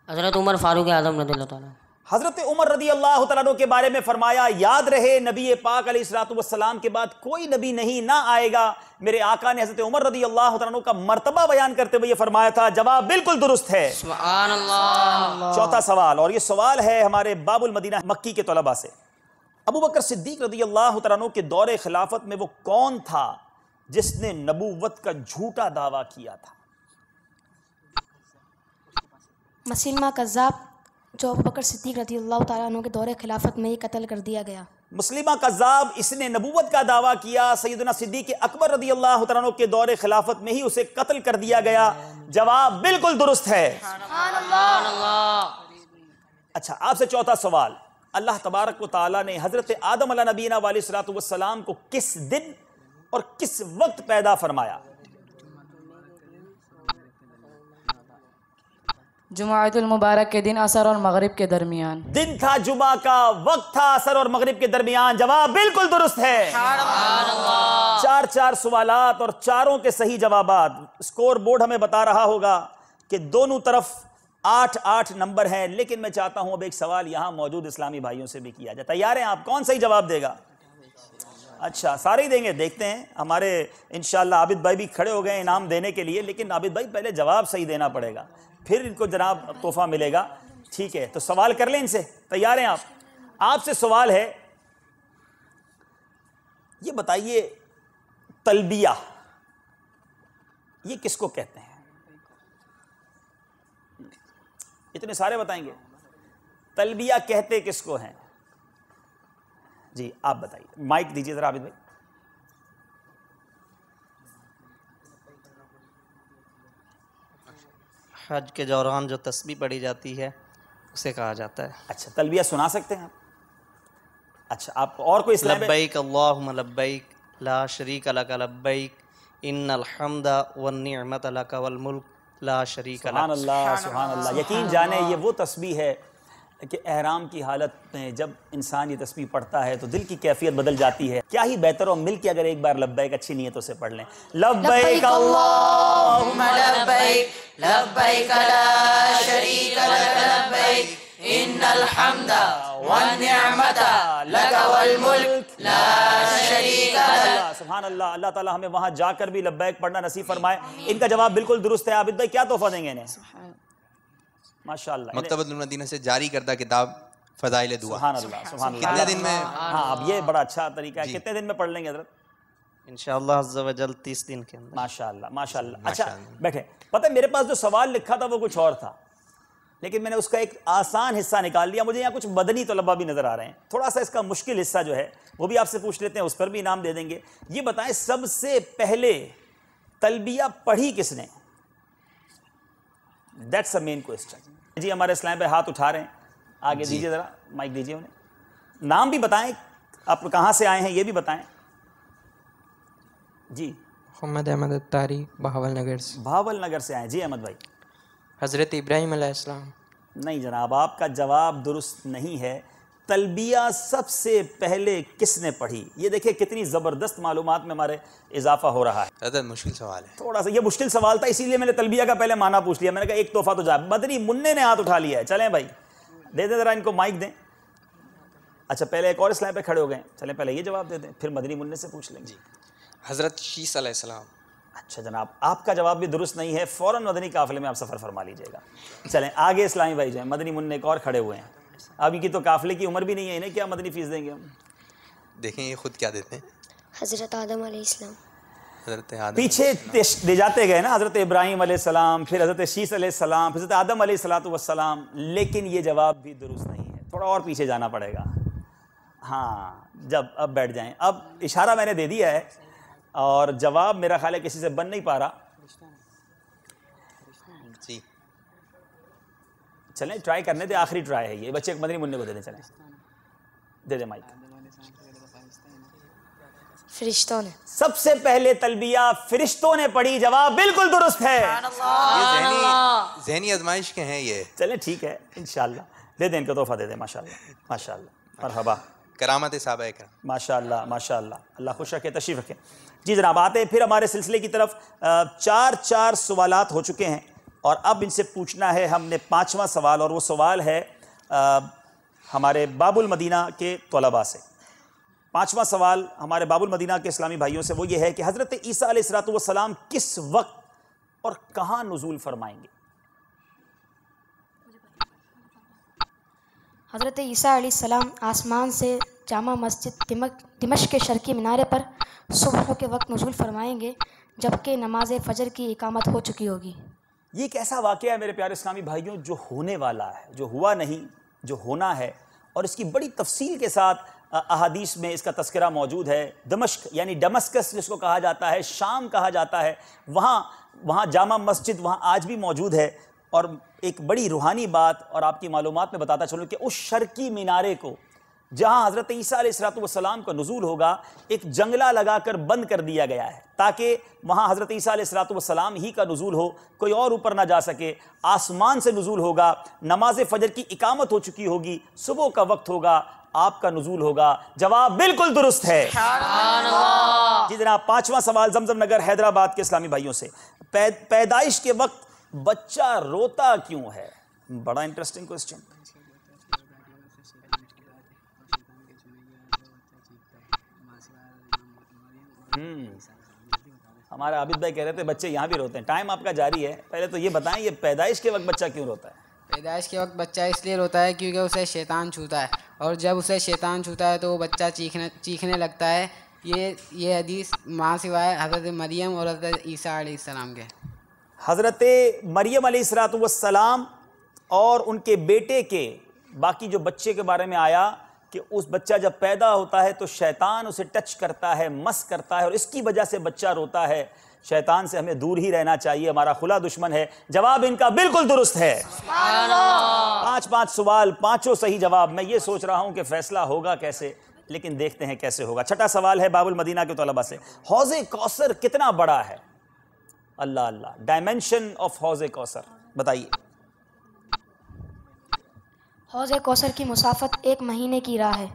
हज़रत उमर फारूक आज़म रज़ियल्लाहु ताला। हज़रत उमर रज़ी अल्लाह तआला अन्हु के बारे में फरमाया, याद रहे नबी पाक अलैहिस्सलातु वस्सलाम के बाद कोई नबी नहीं ना आएगा। मेरे आका ने हज़रत उमर रज़ी अल्लाह तआला अन्हु का मर्तबा बयान करते हुए फरमाया था। जवाब बिल्कुल दुरुस्त है। सुभान अल्लाह। चौथा सवाल, और ये सवाल है हमारे बाबुल मदीना मक्की के तलबा से, अबू बकर सिद्दीक रज़ी अल्लाह तआला अन्हु के दौरे खिलाफत में वो कौन था जिसने नबूवत का झूठा दावा किया था? मसीलमा कज़्ज़ाब, जो अबू बकर सिद्दीक रज़ियल्लाहु ताला अन्हु के दौरे खिलाफत में ही कत्ल कर दिया गया। मुस्लिमा कज़्ज़ाब, इसने नबूवत का दावा किया, सैयदना सिद्दीक अकबर रज़ी अल्लाह तआला अन्हु के दौरे खिलाफत में ही उसे कत्ल कर दिया गया। जवाब बिल्कुल दुरुस्त है। अच्छा, आपसे चौथा सवाल, अल्लाह तबारक व तआला ने हज़रत आदम अला नबीना वालेस्सलातु वस्सलाम को किस दिन और किस वक्त पैदा फरमाया? जुमाअतुल मुबारक के दिन असर और मगरिब के दरमियान। दिन था जुमा का, वक्त था असर और मगरिब के दरमियान। जवाब बिल्कुल दुरुस्त है। 4 सवालात और चारों के सही जवाबात। स्कोर बोर्ड हमें बता रहा होगा कि दोनों तरफ 8-8 नंबर हैं, लेकिन मैं चाहता हूं अब एक सवाल यहां मौजूद इस्लामी भाइयों से भी किया जाए। तैयार हैं आप? कौन सही जवाब देगा? अच्छा, सारे ही देंगे। देखते हैं, हमारे इंशाअल्लाह आबिद भाई भी खड़े हो गए इनाम देने के लिए, लेकिन आबिद भाई पहले जवाब सही देना पड़ेगा, फिर इनको जनाब तोहफा मिलेगा। ठीक है, तो सवाल कर लें इनसे। तैयार हैं आप? आपसे सवाल है, ये बताइए तलबिया ये किसको कहते हैं? इतने सारे बताएंगे। तलबिया कहते किसको हैं? जी आप बताइए, माइक दीजिए जरा आबिद भाई। हज के दौरान जो तस्बीह पढ़ी जाती है उसे कहा जाता है। अच्छा, तलबिया सुना सकते हैं आप? अच्छा, आप और कोई इस्लाम? लब्बैक अल्लाहुम्मा लब्बैक ला शरीका लक लब्बैक इन्नल हम्दा वन निअमत लक वल मुल्क ला शरीका लक। सुभान अल्लाह, सुभान अल्लाह। यकीन जाने ये वो तस्बीह है कि एहराम की हालत में जब इंसान ये तस्बीह पढ़ता है तो दिल की कैफियत बदल जाती है। क्या ही बेहतर हो मिल के अगर एक बार लब्बैक अच्छी नीयतों से पढ़ लें। लब्बैक अल्लाहुम्मा लब्बैक लब्बैक ला शरीका लक लब्बैक इन्नल हम्दा वन निअमता लक वल मुल्क ला शरीका लक। सुभान अल्लाह। अल्लाह ताला हमें वहां जाकर भी लब्बैक पढ़ना नसीब फरमाए। इनका जवाब बिल्कुल दुरुस्त है। आबिद भाई क्या तोहफा देंगे इन्हें? माशाअल्लाह। मकतबतुल मदीना से जारी करदा किताब फ़ज़ाइल दुआ। सुभान अल्लाह, सुभान अल्लाह। कितने दिन में? हाँ, अब ये बड़ा अच्छा तरीका है। कितने दिन में पढ़ लेंगे हज़रत? इंशाअल्लाह अज़्ज़ा व जल 30 दिन के अंदर। माशाअल्लाह, माशाअल्लाह। अच्छा बैठे। पता है मेरे पास जो सवाल लिखा था वो कुछ और था, लेकिन मैंने उसका एक आसान हिस्सा निकाल लिया। मुझे यहाँ कुछ मदनी तलबा भी नजर आ रहे हैं। थोड़ा सा इसका मुश्किल हिस्सा जो है वो भी आपसे पूछ लेते हैं, उस पर भी इनाम दे देंगे। ये बताएं, सबसे पहले तलबिया पढ़ी किसने? That's a main question. जी हमारे इस्लाम पे हाथ उठा रहे हैं, आगे दीजिए ज़रा, माइक दीजिए उन्हें। नाम भी बताएं, आप कहाँ से आए हैं ये भी बताएं। जी मोहम्मद अहमद अत्तारी, बहावल नगर से। बहावल नगर से आए। जी अहमद भाई। हज़रत इब्राहीम अलैहिस्सलाम। नहीं जनाब, आपका जवाब दुरुस्त नहीं है। तलबिया सबसे पहले किसने पढ़ी? ये देखिए कितनी ज़बरदस्त मालूमात में हमारे इजाफा हो रहा है। ज़्यादा मुश्किल सवाल है, थोड़ा सा ये मुश्किल सवाल था, इसीलिए मैंने तलबिया का पहले माना पूछ लिया। मैंने कहा एक तोहफा तो जा। मदनी मुन्ने ने हाथ उठा लिया है। चलें भाई, दे दें ज़रा इनको माइक दें। अच्छा पहले एक और इस्लाम पे खड़े हो गए, चलें पहले ये जवाब दे दें, फिर मदनी मुन्ने से पूछ लेंगे। हज़रत शीस अलैहिस्सलाम। अच्छा जनाब, आपका जवाब भी दुरुस्त नहीं है। फ़ौरन मदनी काफ़िले में आप सफ़र फरमा लीजिएगा। चलें आगे इस्लामी भाई जो हैं, मदनी मुन्ने एक और खड़े हुए हैं। अब इनकी तो काफ़िले की उम्र भी नहीं है, इन्हें क्या मदनी फ़ीस देंगे हम? देखें ये खुद क्या देते हैं। हज़रत आदम अलैहिस्सलाम। हज़रत आदम पीछे ले जाते गए ना, हज़रत इब्राहीम अलैहिस्सलाम, फिर हज़रत शीस अलैहिस्सलाम, फिर हज़रत आदम अलैहिस्सलाम, लेकिन ये जवाब भी दुरुस्त नहीं है। थोड़ा और पीछे जाना पड़ेगा। हाँ जब अब बैठ जाएं। अब इशारा मैंने दे दिया है और जवाब मेरा ख्याल है किसी से बन नहीं पा रहा। जी चलें ट्राई करने दे, आखिरी ट्राई है ये। बच्चे मदनी मुन्ने को दे दें, चलें दे दे माइक। फरिश्तों ने। सबसे पहले तलबिया फरिश्तों ने पढ़ी, जवाब बिल्कुल दुरुस्त है। ये ज़हनी आजमाइश के हैं ये। चलें ठीक है, इंशाल्लाह दे दें, इनको तोहफा दे दें। माशाल्लाह माशाल्लाह, मरहबा, करामत साहब है करम। माशाल्लाह माशाल्लाह, अल्लाह खुश रखे, तशरीफ़ रखें। जी जनाब, आते हैं फिर हमारे सिलसिले की तरफ। चार सवालात हो चुके हैं और अब इनसे पूछना है हमने पाँचवा सवाल, और वो सवाल है हमारे बाबुल मदीना के तलबा से। पाँचवा सवाल हमारे बाबुल मदीना के इस्लामी भाइयों से वो ये है कि हज़रत ईसा अलैहिस्सलाम किस वक्त और कहाँ नुज़ूल फरमाएंगे? हज़रत ईसा अलैहिस्सलाम आसमान से जामा मस्जिद दिमश्क के शर्की मीनारे पर सुबह के वक्त नुज़ूल फरमाएंगे, जबकि नमाज फ़जर की इकामत हो चुकी होगी। ये एक ऐसा वाक़या है मेरे प्यारे इस्लामी भाइयों जो होने वाला है, जो हुआ नहीं, जो होना है, और इसकी बड़ी तफसील के साथ अहादीस में इसका तस्करा मौजूद है। दमश्क यानी डमस्कस जिसको कहा जाता है, शाम कहा जाता है, वहाँ जामा मस्जिद वहाँ आज भी मौजूद है। और एक बड़ी रूहानी बात और आपकी मालूमात में बताता चलूँ कि उस शर्की मीनारे को जहाँ हज़रत ईसा अलैहिस्सलाम का नुज़ूल होगा, एक जंगला लगाकर बंद कर दिया गया है ताकि वहाँ हज़रत ईसा अलैहिस्सलाम ही का नुज़ूल हो, कोई और ऊपर ना जा सके। आसमान से नुज़ूल होगा, नमाज फ़जर की इकामत हो चुकी होगी, सुबह का वक्त होगा, आपका नुज़ूल होगा। जवाब बिल्कुल दुरुस्त है। जी जनाब, पाँचवा सवाल जमजम नगर हैदराबाद के इस्लामी भाइयों से। पैदाइश के वक्त बच्चा रोता क्यों है? बड़ा इंटरेस्टिंग क्वेश्चन। हमारा आबिद भाई कह रहे थे बच्चे यहाँ भी रोते हैं। टाइम आपका जारी है, पहले तो ये बताएं ये पैदाइश के वक्त बच्चा क्यों रोता है? पैदाइश के वक्त बच्चा इसलिए रोता है क्योंकि उसे शैतान छूता है, और जब उसे शैतान छूता है तो वो बच्चा चीखने लगता है। ये हदीस माँ सिवाय हज़रत मरियम और हज़रत ईसा अलैहिस्सलाम के। हज़रत मरियम अलैहिस्सलाम और उनके बेटे के बाकी जो बच्चे के बारे में आया कि उस बच्चा जब पैदा होता है तो शैतान उसे टच करता है, मस करता है, और इसकी वजह से बच्चा रोता है। शैतान से हमें दूर ही रहना चाहिए, हमारा खुला दुश्मन है। जवाब इनका बिल्कुल दुरुस्त है। पाँच सवाल, पाँचों सही जवाब। मैं ये सोच रहा हूँ कि फैसला होगा कैसे, लेकिन देखते हैं कैसे होगा। छठा सवाल है बाबुल मदीना के तलबा से। हौज़े कौसर कितना बड़ा है? अल्लाह अल्लाह, डायमेंशन ऑफ हौज़े कौसर बताइए। हौज़े कौसर की मुसाफत 1 महीने की राह है।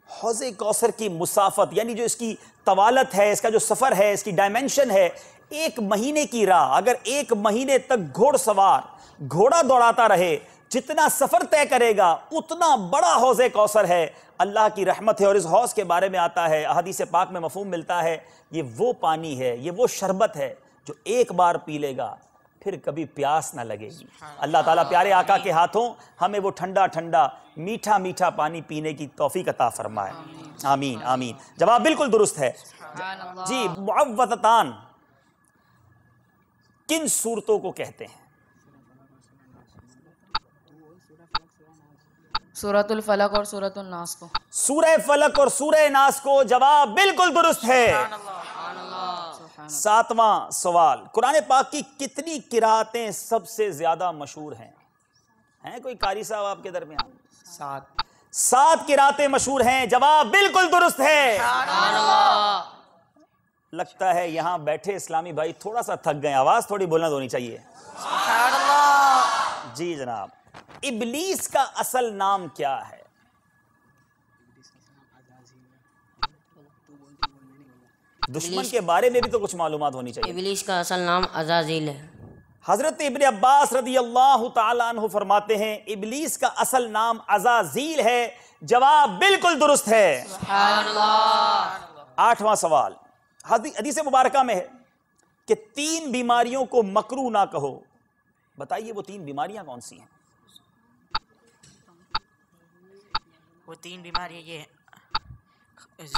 हौज़े कौसर की मुसाफत यानी जो इसकी तवालत है, इसका जो सफ़र है, इसकी डायमेंशन है, 1 महीने की राह। अगर 1 महीने तक घोड़सवार घोड़ा दौड़ाता रहे, जितना सफ़र तय करेगा उतना बड़ा हौज़े कौसर है। अल्लाह की रहमत है। और इस हौज़ के बारे में आता है, हदीस पाक में मफ़हूम मिलता है, ये वो पानी है, ये वो शरबत है जो एक बार पी लेगा फिर कभी प्यास ना लगेगी। अल्लाह ताला प्यारे आका के हाथों हमें वो ठंडा ठंडा मीठा मीठा पानी पीने की तौफीक अता फरमाए। आमीन आमीन। जवाब बिल्कुल दुरुस्त है। जी, मुअव्वज़तान किन सूरतों को कहते हैं? सूरतुल फलक और सूरतुल नास को। सूरह फलक और सूरह नास को। जवाब बिल्कुल दुरुस्त है। 7वां सवाल, कुरान पाक की कितनी किरातें सबसे ज्यादा मशहूर हैं? हैं कोई कारी साहब आपके दरमियान? 7 किरातें मशहूर हैं। जवाब बिल्कुल दुरुस्त है। लगता है यहां बैठे इस्लामी भाई थोड़ा सा थक गए, आवाज थोड़ी बुलंद होनी चाहिए। जी जनाब, इबलीस का असल नाम क्या है? दुश्मन के बारे में भी तो कुछ मालूमात होनी चाहिए। इबलीस का असल नाम अज़ाज़ील है। हजरत इब्न अब्बास रदी अल्लाह तआला अन्हु फरमाते हैं इबलीस का असल नाम अज़ाज़ील है। जवाब बिल्कुल दुरुस्त है। 8वां सवाल, हदीस मुबारका में है कि 3 बीमारियों को मकरू ना कहो। बताइए वो 3 बीमारियां कौन सी हैं? वो 3 बीमारियां ये हैं,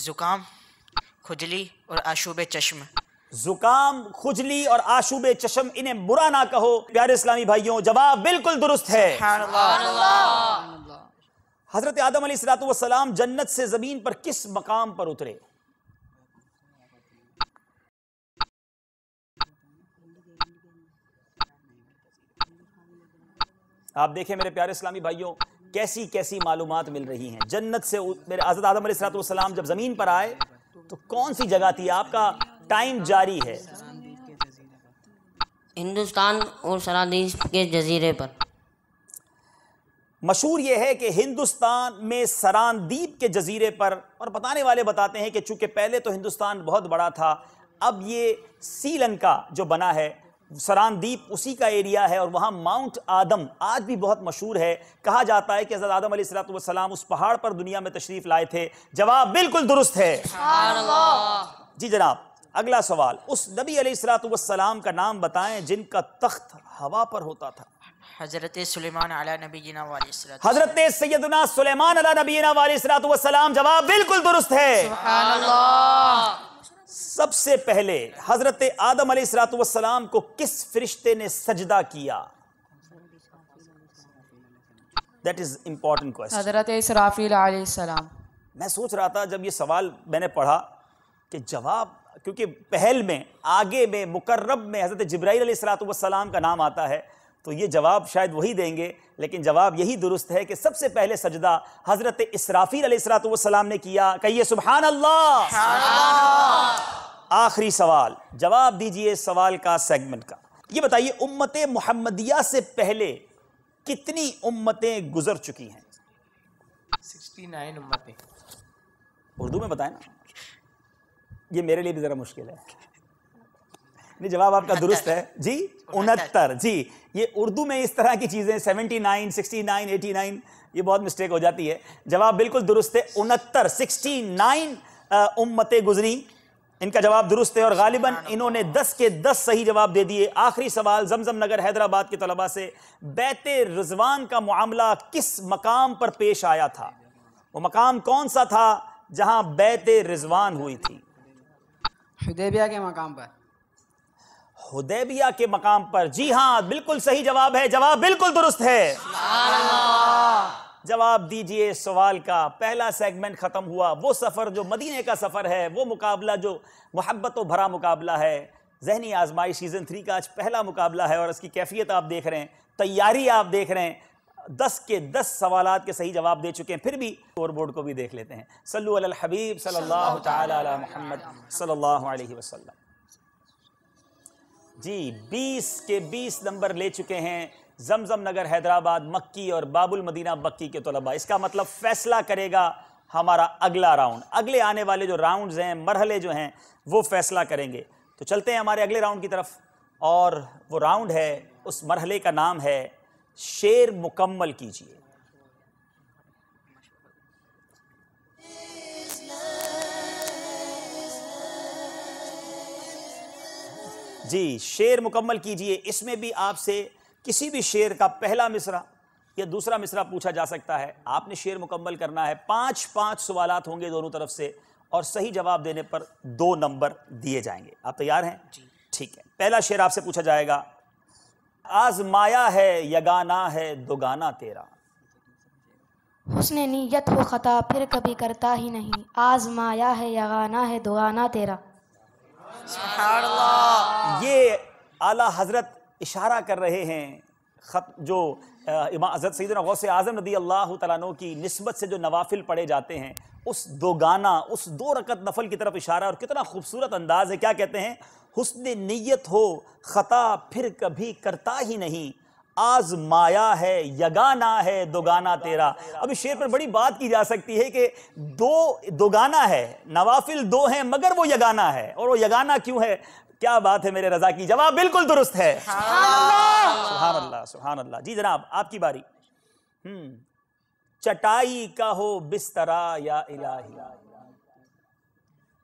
जुकाम, खुजली और आशूब चश्म। जुकाम, खुजली और आशूब चश्म, इन्हें बुरा ना कहो। प्यारे इस्लामी भाइयों, जवाब बिल्कुल दुरुस्त है। हजरत आदम अलैहिस्सलाम जन्नत से जमीन पर किस मकाम पर उतरे? आप देखें मेरे प्यारे इस्लामी भाइयों, कैसी कैसी मालूमात मिल रही हैं। जन्नत से मेरे हजरत आदम अलैहिस्सलाम जब जमीन पर आए तो कौन सी जगह थी? आपका टाइम जारी है। हिंदुस्तान और सरादीस के जजीरे पर। मशहूर यह है कि हिंदुस्तान में सरानदीप के जजीरे पर, और बताने वाले बताते हैं कि चूंकि पहले तो हिंदुस्तान बहुत बड़ा था, अब ये श्रीलंका जो बना है, सरानदीप उसी का एरिया है, और वहाँ माउंट आदम आज भी बहुत मशहूर है। कहा जाता है कि हज़रत आदम अलैहिस्सलाम उस पहाड़ पर दुनिया में तशरीफ़ लाए थे। जवाब बिल्कुल दुरुस्त है। जी जनाब, अगला सवाल, उस नबी अलैहिस्सलाम का नाम बताएं जिनका तख्त हवा पर होता था। हजरत सुलेमान अला नबीना वालिस्सलाम। हजरत सैयदना सुलेमान अला नबीना वालिस्सलाम। जवाब बिल्कुल दुरुस्त है। सबसे पहले हजरत आदम अलैहिस्सलाम को किस फरिश्ते ने सजदा किया? That is important question. हजरत इसराफील अलैहिस्सलाम। मैं सोच रहा था जब ये सवाल मैंने पढ़ा कि जवाब, क्योंकि पहल में आगे में मुकर्रब में हजरत जिब्राइल अलैहिस्सलाम का नाम आता है, तो ये जवाब शायद वही देंगे, लेकिन जवाब यही दुरुस्त है कि सबसे पहले सजदा हजरत इसराफील अलैहिस्सलाम ने किया। कहिए सुभान अल्लाह। आखिरी सवाल, जवाब दीजिए इस सवाल का, सेगमेंट का। ये बताइए उम्मते मुहम्मदिया से पहले कितनी उम्मतें गुजर चुकी हैं? 69 उम्मतें। उर्दू में बताएं ना, ये मेरे लिए भी जरा मुश्किल है। नहीं, जवाब आपका दुरुस्त है जी, 69। जी, ये उर्दू में इस तरह की चीजें 79, 69, 89, ये बहुत मिस्टेक हो जाती है। जवाब बिल्कुल दुरुस्त है, 69, 69 उम्मतें गुजरी। इनका जवाब दुरुस्त है और गालिबन इन्होंने 10 के 10 सही जवाब दे दिए। आखिरी सवाल जमजम नगर हैदराबाद के तलबा से, बैते रिजवान का मामला किस मकाम पर पेश आया था? वो मकाम कौन सा था जहां बैते रिजवान हुई थी? हुदैबिया के मकाम पर। हुदैबिया के मकाम पर। जी हां, बिल्कुल सही जवाब है। जवाब बिल्कुल दुरुस्त है। जवाब दीजिए सवाल का। पहला सेगमेंट खत्म हुआ। वो सफर जो मदीने का सफर है, वो मुकाबला जो मोहब्बतों भरा मुकाबला है, ज़हनी आजमाइश सीजन 3 का आज पहला मुकाबला है, और इसकी कैफियत आप देख रहे हैं, तैयारी आप देख रहे हैं। 10 के 10 सवालात के सही जवाब दे चुके हैं। फिर भी स्कोर बोर्ड को भी देख लेते हैं। सल्लु अलल हबीब सल्लल्लाहु तआला अला मुहम्मद सल्लल्लाहु अलैहि वसल्लम। जी, 20 के 20 नंबर ले चुके हैं जमजम नगर हैदराबाद मक्की और बाबुल मदीना बक्की के तलबा। इसका मतलब फैसला करेगा हमारा अगला राउंड। अगले आने वाले जो राउंड्स हैं, मरहले जो हैं, वो फैसला करेंगे। तो चलते हैं हमारे अगले राउंड की तरफ, और वो राउंड है, उस मरहले का नाम है शेर मुकम्मल कीजिए। जी, शेर मुकम्मल कीजिए। इसमें भी आपसे किसी भी शेर का पहला मिसरा या दूसरा मिसरा पूछा जा सकता है। आपने शेर मुकम्मल करना है। 5-5 सवालात होंगे दोनों तरफ से, और सही जवाब देने पर 2 नंबर दिए जाएंगे। आप तैयार हैं? जी, ठीक है। पहला शेर आपसे पूछा जाएगा, आजमाया है यगाना है दुगाना तेरा। हुस्ने नीयत हो खता फिर कभी करता ही नहीं, आजमाया है यगाना है दुगाना तेरा। सुभान अल्लाह। ये आला हजरत इशारा कर रहे हैं खत जो इमाम हज़रत सैयदना गौसे आज़म रज़ी अल्लाह तआला अन्हु की निस्बत से जो नवाफिल पढ़े जाते हैं उस दो गाना, उस 2 रकत नफल की तरफ इशारा। और कितना खूबसूरत अंदाज है। क्या कहते हैं? हुस्न नियत हो खता फिर कभी करता ही नहीं, आजमाया है यगाना है दोगाना तेरा। अब इस शेर पर बड़ी बात की जा सकती है कि दो गाना है, नवाफिल 2 हैं मगर वो यगाना है। और वो यगाना क्यों है? क्या बात है मेरे रजा की, जवाब बिल्कुल दुरुस्त है। सुभान अल्लाह, सुभान अल्लाह। जी जनाब, आपकी बारी। चटाई का हो बिस्तरा या इलाही।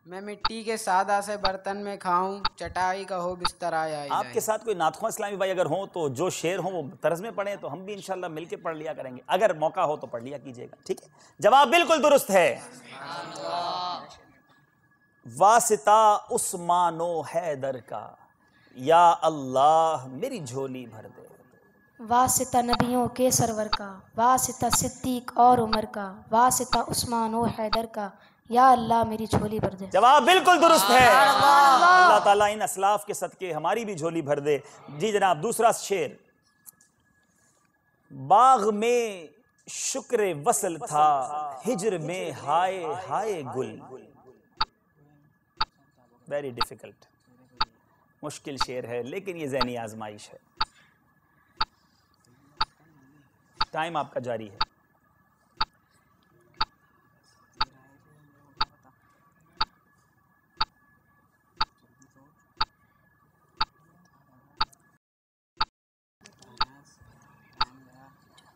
मैं मिट्टी के सादा से बर्तन में खाऊं, चटाई का हो बिस्तरा या इलाही। आपके साथ कोई नातख़्वां इस्लामी भाई अगर हो तो जो शेर हो वो तर्ज में पढ़े तो हम भी इंशाल्लाह मिलके पढ़ लिया करेंगे। अगर मौका हो तो पढ़ लिया कीजिएगा, ठीक है? जवाब बिल्कुल दुरुस्त है। वासिता उस्मानो हैदर का, या अल्लाह मेरी झोली भर दे। वासिता नबियों के सरवर का, वासिता सिद्दीक और उमर का, वासिता उस्मान और हैदर का, या अल्लाह मेरी झोली भर दे। जवाब बिल्कुल दुरुस्त है। अल्लाह ताला इन असलाफ के सदके हमारी भी झोली भर दे। जी जनाब, दूसरा शेर। बाग में शुक्र वसल था, हिजर में हाय हाय गुल। वेरी डिफिकल्ट, मुश्किल शेर है लेकिन ये ज़हनी आजमाइश है। टाइम आपका जारी है।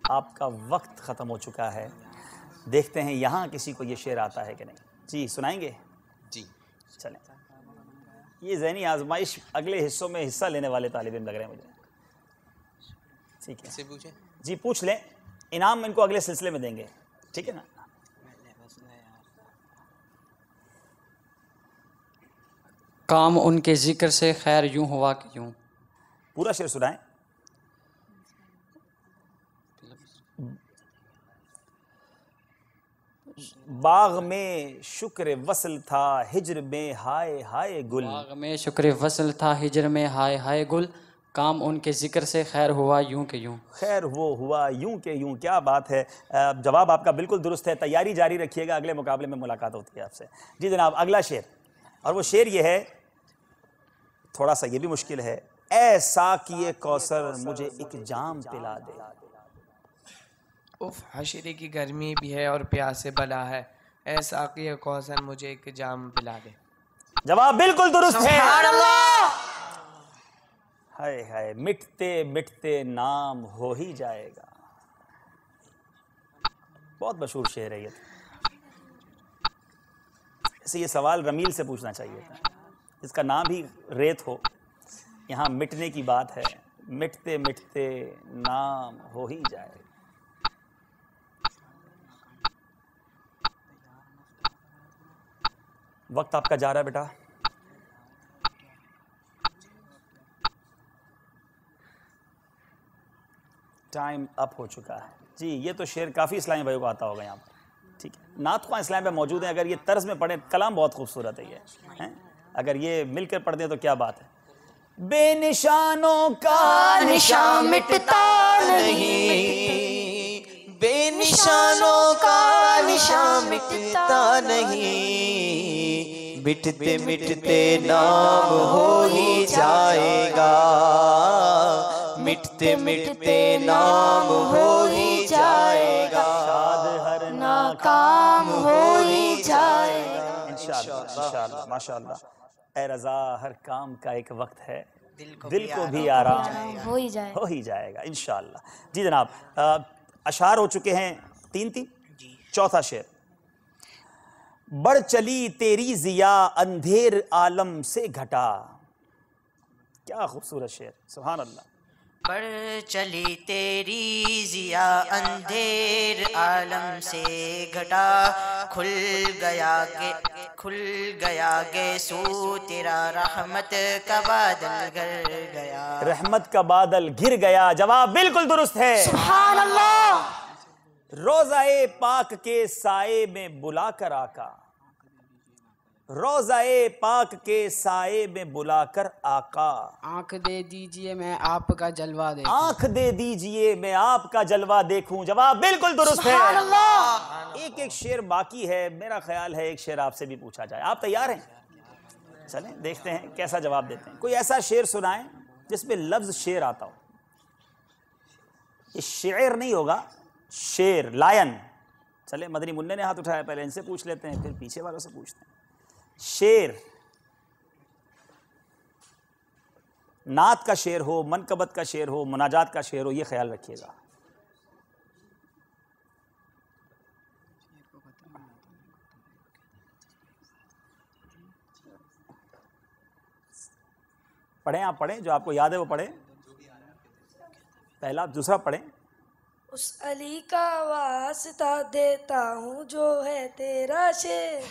आपका वक्त ख़त्म हो चुका है। देखते हैं यहाँ किसी को ये शेर आता है कि नहीं। जी सुनाएंगे? जी चलें। ये ज़हनी आजमाइश अगले हिस्सों में हिस्सा लेने वाले तालिब इल्म लग रहे हैं मुझे। ठीक है, पूछे? जी पूछ लें, इनाम इनको अगले सिलसिले में देंगे, ठीक है ना? काम उनके जिक्र से खैर यूं हुआ कि यूं। पूरा शेर सुनाएं। बाग में शुक्र वसल था, हिजर में हाय हाय गुल। बाग में शुक्र वसल था, हिजर में हाय हाय गुल। काम उनके जिक्र से खैर हुआ यूं के यूं। खैर वो हुआ यूं के यूं। क्या बात है। जवाब आपका बिल्कुल दुरुस्त है। तैयारी जारी रखिएगा, अगले मुकाबले में मुलाकात होती है आपसे। जी जनाब, अगला शेर। और वो शेर ये है, थोड़ा सा ये भी मुश्किल है। ऐसा किए कौसर मुझे एक जाम पिला दे। उफ, हशरे की गर्मी भी है और प्यास से बला है, ऐसा कि कौसर मुझे एक जाम पिला दे। जवाब बिल्कुल दुरुस्त है। हाय हाय, मिटते मिटते नाम हो ही जाएगा। बहुत मशहूर शेर है ये। ऐसे ये सवाल रमील से पूछना चाहिए था, जिसका नाम ही रेत हो। यहाँ मिटने की बात है, मिटते मिटते नाम हो ही जाएगा। वक्त आपका जा रहा है बेटा। टाइम अप हो चुका है। जी ये तो शेर काफ़ी इस्लामी भाइयों को आता होगा यहाँ पर, ठीक है? नातख़्वां इस्लाम में मौजूद है। अगर ये तर्ज में पढ़ें, कलाम बहुत खूबसूरत है ये, हैं? अगर ये मिलकर पढ़ दें तो क्या बात है। बेनिशानों का निशान मिटता नहीं, बेनिशानों का निशान मिटता नहीं, मिटते मिटते नाम हो ही जाएगा, मिटते मिटते नाम हो ही जाएगा, शाद हर नाकाम हो ही जाएगा। इंशाअल्लाह, इंशाअल्लाह, माशाअल्लाह। ए रज़ा, हर काम का एक वक्त है, दिल को भी आराम हो ही जाएगा, हो ही जाएगा इंशाअल्लाह। जी जनाब, अशार हो चुके हैं 3-3। चौथा शेर। बढ़ चली तेरी जिया अंधेर आलम से घटा। क्या खूबसूरत शेर, सुभान अल्लाह। बढ़ चली तेरी जिया अंधेर आलम से घटा, खुल गया गेसू तेरा रहमत का बादल गिर गया। रहमत का बादल घिर गया। जवाब बिल्कुल दुरुस्त है। सुभान अल्लाह। रोज़ाए पाक के साए में बुला कर आका, रोज़ाए पाक के साए में बुलाकर आका। आंख दे दीजिए मैं आपका जलवा देखूं। आंख दे दीजिए मैं आपका जलवा देखूं। जवाब बिल्कुल दुरुस्त है। एक एक शेर बाकी है, मेरा ख्याल है एक शेर आपसे भी पूछा जाए। आप तैयार हैं? चलें देखते हैं कैसा जवाब देते हैं। कोई ऐसा शेर सुनाएं जिसमें लफ्ज शेर आता हो। ये शेर नहीं होगा, शेर, लायन। चले, मदनी मुन्ने ने हाथ उठाया, पहले इनसे पूछ लेते हैं फिर पीछे वालों से पूछते हैं। शेर, नात का शेर हो, मनकबत का शेर हो, मुनाजात का शेर हो, ये ख्याल रखिएगा। पढ़ें, आप पढ़ें, जो आपको याद है वो पढ़ें। पहला, दूसरा पढ़ें। उस अली का वास्ता देता हूँ जो है तेरा शेर।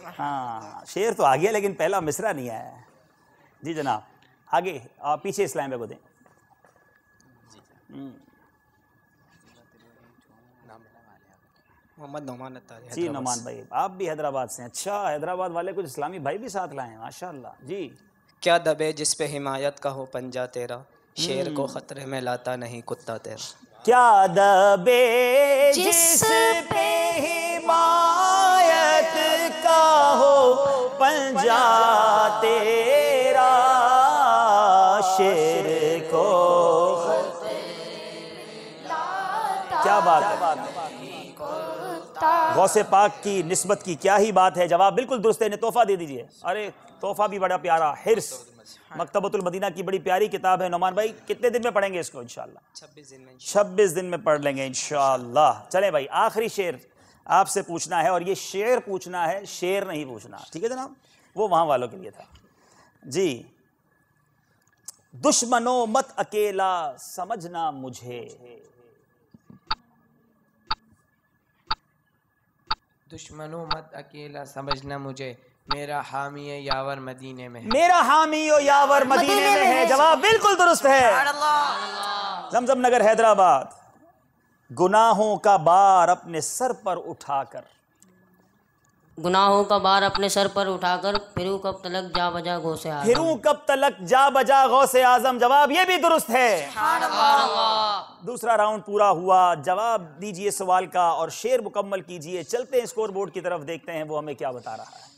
हाँ, शेर तो आ गया लेकिन पहला मिसरा नहीं आया है। जी जनाब, आगे आप पीछे इस्लाम को दें। मोहम्मद नोमान अत्तारी। जी नोमान भाई, आप भी हैदराबाद से हैं। अच्छा, हैदराबाद वाले कुछ इस्लामी भाई भी साथ लाए हैं, माशाल्लाह। जी, क्या दबे जिस पे हिमायत का हो पंजा तेरा, शेर को खतरे में लाता नहीं कुत्ता तेरा। क्या दबे जिस पे हिमायत का हो पंजा तेरा, शेर को। क्या बात है, गौसे पाक की निस्बत की क्या ही बात है। जवाब बिल्कुल दुरुस्त है। इन्हें तोहफा दे दीजिए। अरे तोहफा भी बड़ा प्यारा, हिर्स, मकतबतुल मदीना की बड़ी प्यारी किताब है। नोमान भाई कितने दिन में पढ़ेंगे इसको? इंशाल्लाह 26 दिन में पढ़ लेंगे इंशाल्लाह। चले भाई, आखिरी शेर आपसे पूछना है, और ये शेर पूछना है, शेर नहीं पूछना, ठीक है जनाब? वो वहां वालों के लिए था। जी, दुश्मनों मत अकेला समझना मुझे। दुश्मनों मत अकेला समझना मुझे, मेरा हामी यावर मदीने में है। मेरा हामी यावर मदीने में है। जवाब बिल्कुल दुरुस्त है। जमजम नगर हैदराबाद। गुनाहों का बार अपने सर पर उठाकर, गुनाहों का बार अपने सर पर उठाकर, फिरूं कब तलक जा बजा गौसे आज़म। फिरूं कब तलक जा बजा गौसे आजम। जवाब ये भी दुरुस्त है। दूसरा राउंड पूरा हुआ। जवाब दीजिए सवाल का और शेर मुकम्मल कीजिए। चलते हैं स्कोर बोर्ड की तरफ, देखते हैं वो हमें क्या बता रहा है।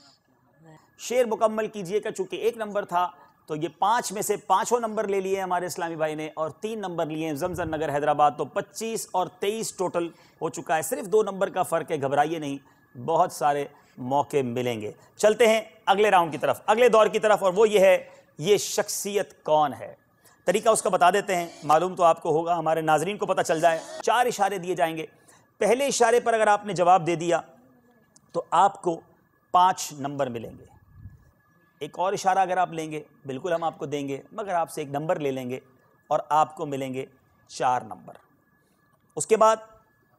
शेर मुकम्मल कीजिएगा। चूंकि 1 नंबर था तो ये 5 में से 5 नंबर ले लिए हमारे इस्लामी भाई ने, और 3 नंबर लिए जमजम नगर हैदराबाद। तो 25 और 23 टोटल हो चुका है। सिर्फ 2 नंबर का फ़र्क है, घबराइए नहीं, बहुत सारे मौके मिलेंगे। चलते हैं अगले राउंड की तरफ, अगले दौर की तरफ, और वो ये है, ये शख्सियत कौन है। तरीका उसका बता देते हैं, मालूम तो आपको होगा, हमारे नाजरीन को पता चल जाए। 4 इशारे दिए जाएंगे। पहले इशारे पर अगर आपने जवाब दे दिया तो आपको 5 नंबर मिलेंगे। एक और इशारा अगर आप लेंगे, बिल्कुल हम आपको देंगे, मगर आपसे 1 नंबर ले लेंगे और आपको मिलेंगे 4 नंबर। उसके बाद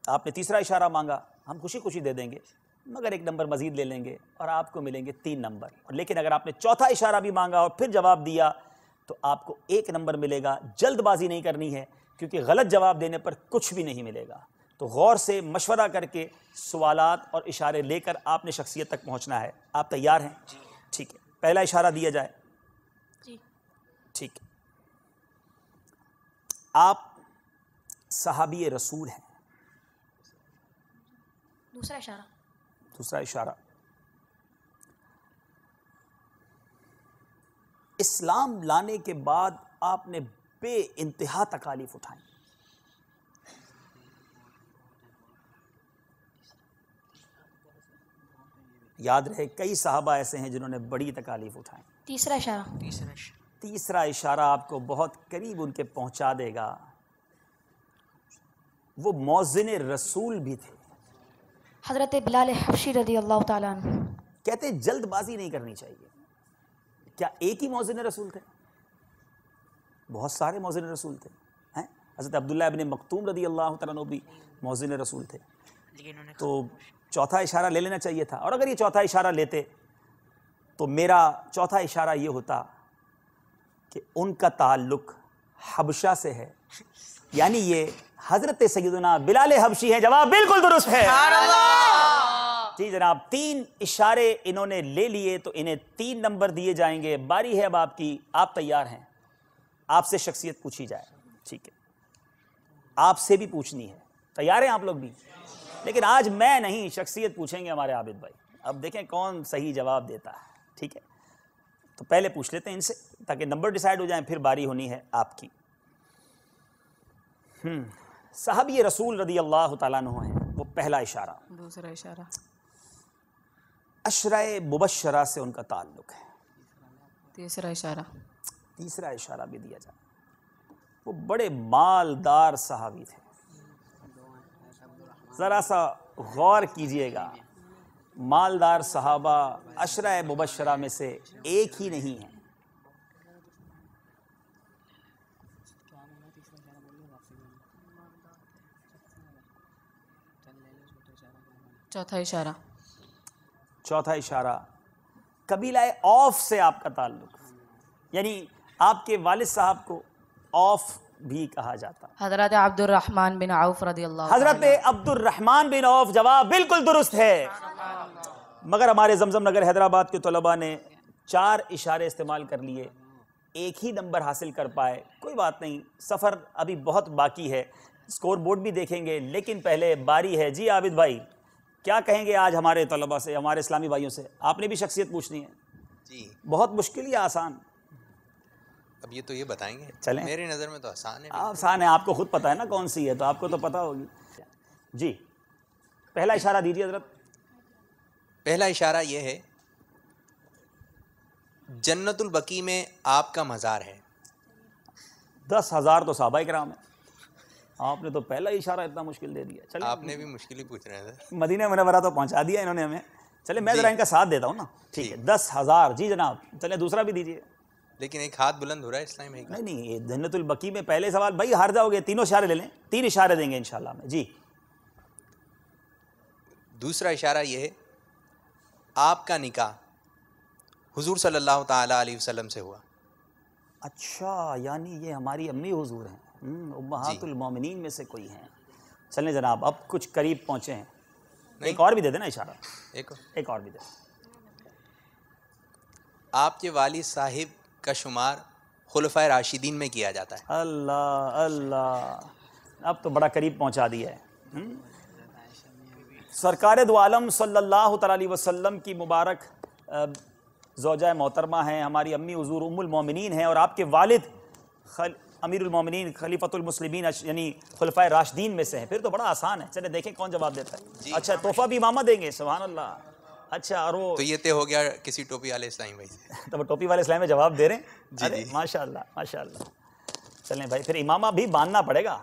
आपने तीसरा इशारा मांगा, हम खुशी खुशी दे देंगे, मगर 1 नंबर मजीद ले लेंगे और आपको मिलेंगे 3 नंबर। और लेकिन अगर आपने चौथा इशारा भी मांगा और फिर जवाब दिया तो आपको 1 नंबर मिलेगा। जल्दबाजी नहीं करनी है, क्योंकि गलत जवाब देने पर कुछ भी नहीं मिलेगा। तो गौर से मशवरा करके सवालात और इशारे लेकर आपने शख्सियत तक पहुंचना है। आप तैयार हैं? ठीक है, पहला इशारा दिया जाए। जी। ठीक है, आप सहाबी रसूल हैं। दूसरा इशारा। दूसरा इशारा, इस्लाम लाने के बाद आपने बे इंतहा तकालीफ उठाई। याद रहे, कई सहाबा ऐसे हैं जिन्होंने बड़ी तकालीफ उठाई। तीसरा इशारा। तीसरा इशारा आपको बहुत करीब उनके पहुंचा देगा। वो मौज़िन रसूल भी थे, हज़रत बिलाल हबशी रज़ी अल्लाह ताला अन्हु। कहते हैं जल्दबाजी नहीं करनी चाहिए। क्या एक ही मौज़िन रसूल थे? बहुत सारे मौज़िन रसूल थे। हैं, हज़रत अब्दुल्लाह इब्न मक्तूम रज़ी अल्लाह ताला अन्हु भी मौज़िन रसूल थे। तो चौथा इशारा ले लेना चाहिए था। और अगर ये चौथा इशारा लेते तो मेरा चौथा इशारा ये होता कि उनका ताल्लुक हबशा से है, यानी ये हजरत सैयदना बिलाल हबशी है। जवाब बिल्कुल दुरुस्त है। जी जनाब, 3 इशारे इन्होंने ले लिए तो इन्हें 3 नंबर दिए जाएंगे। बारी है अब आपकी, आप तैयार हैं? आपसे शख्सियत पूछी जाए, ठीक है? आपसे भी पूछनी है, तैयार हैं आप लोग भी? लेकिन आज मैं नहीं, शख्सियत पूछेंगे हमारे आबिद भाई। अब देखें कौन सही जवाब देता है, ठीक है? तो पहले पूछ लेते हैं इनसे ताकि नंबर डिसाइड हो जाए, फिर बारी होनी है आपकी। साहबी रसूल रदी अल्लाह तआला अन्हु हैं, वो पहला इशारा। दूसरा इशारा अशराए मुबश्शरा से उनका ताल्लुक है। तीसरा इशारा तीसरा इशारा भी दिया जाए, वो बड़े मालदार सहाबी थे। ज़रा सा गौर कीजिएगा, मालदार सहाबा अशराए मुबश्शरा में से एक ही नहीं है। चौथा इशारा चौथा इशारा, कबीला औफ से आपका ताल्लुक, यानी आपके वालिद साहब को औफ भी कहा जाता। हजरत अब्दुर्रहमान बिन औफ रदी अल्लाह हजरत अब्दुर्रहमान बिन औफ, जवाब बिल्कुल दुरुस्त है। मगर हमारे जमजम नगर हैदराबाद के तलबा ने 4 इशारे इस्तेमाल कर लिए, एक ही नंबर हासिल कर पाए। कोई बात नहीं, सफ़र अभी बहुत बाकी है, स्कोर बोर्ड भी देखेंगे, लेकिन पहले बारी है। जी आबिद भाई, क्या कहेंगे आज हमारे तलबा से, हमारे इस्लामी भाइयों से? आपने भी शख्सियत पूछनी है जी। बहुत मुश्किल या आसान? अब ये तो ये बताएंगे। चलें, मेरी नज़र में तो आसान है। आसान है, आपको खुद पता है ना कौन सी है, तो आपको तो पता होगी। जी पहला इशारा दीजिए हजरत। पहला इशारा ये है, जन्नतुल बकी में आपका मज़ार है। 10,000 तो सहाबाए किराम है, आपने तो पहला इशारा इतना मुश्किल दे दिया। चलिए, आपने भी मुश्किल ही पूछ रहे थे। मदीना मुनव्वरा तो पहुंचा दिया इन्होंने हमें। चले, मैं ज़रा इनका साथ देता हूँ ना, ठीक है? 10,000। जी जनाब, चले दूसरा भी दीजिए। लेकिन एक हाथ बुलंद हो रहा है इस्लाम में। नहीं नहीं, ये जन्नतुल बकी में पहले सवाल, भाई हार जाओगे, तीनों इशारे ले लें, 3 इशारे देंगे इंशाल्लाह में। जी दूसरा इशारा ये है, आपका निकाह हुजूर सल्लल्लाहु ताला अलैहि वसल्लम से हुआ। अच्छा, यानी ये हमारी अम्मी हुजूर हैं, उम्महातुल मोमिनीन में से कोई हैं। चलें जनाब, अब कुछ करीब पहुँचे हैं। एक और भी दे देना इशारा, एक और भी दे। आपके वालिद साहिब का शुमार खुलफाए राशिदीन में किया जाता है। अल्लाह अल्लाह, अब तो बड़ा करीब पहुँचा दिया है। सरकार दो आलम सल्लल्लाहु अलैहि वसल्लम की मुबारक ज़ौजा मोहतरमा हैं, हमारी अम्मी हुजूर उम्मुल मोमिनीन हैं, और आपके वालिद अमीरुल मोमिनीन खलीफतुल मुस्लिमीन यानी खुलफाए राशिदीन में से हैं। फिर तो बड़ा आसान है। चले देखें कौन जवाब देता है। अच्छा, तोहफा भी इमामा देंगे, सुभान अल्लाह। अच्छा, और वो तो ये तय हो गया किसी टोपी वाले इस्लामी भाई से। तो वो टोपी वाले इस्लामी में जवाब दे रहे हैं। जी, अरे माशाअल्लाह माशाअल्लाह। चलें भाई, फिर इमामा भी बांधना पड़ेगा,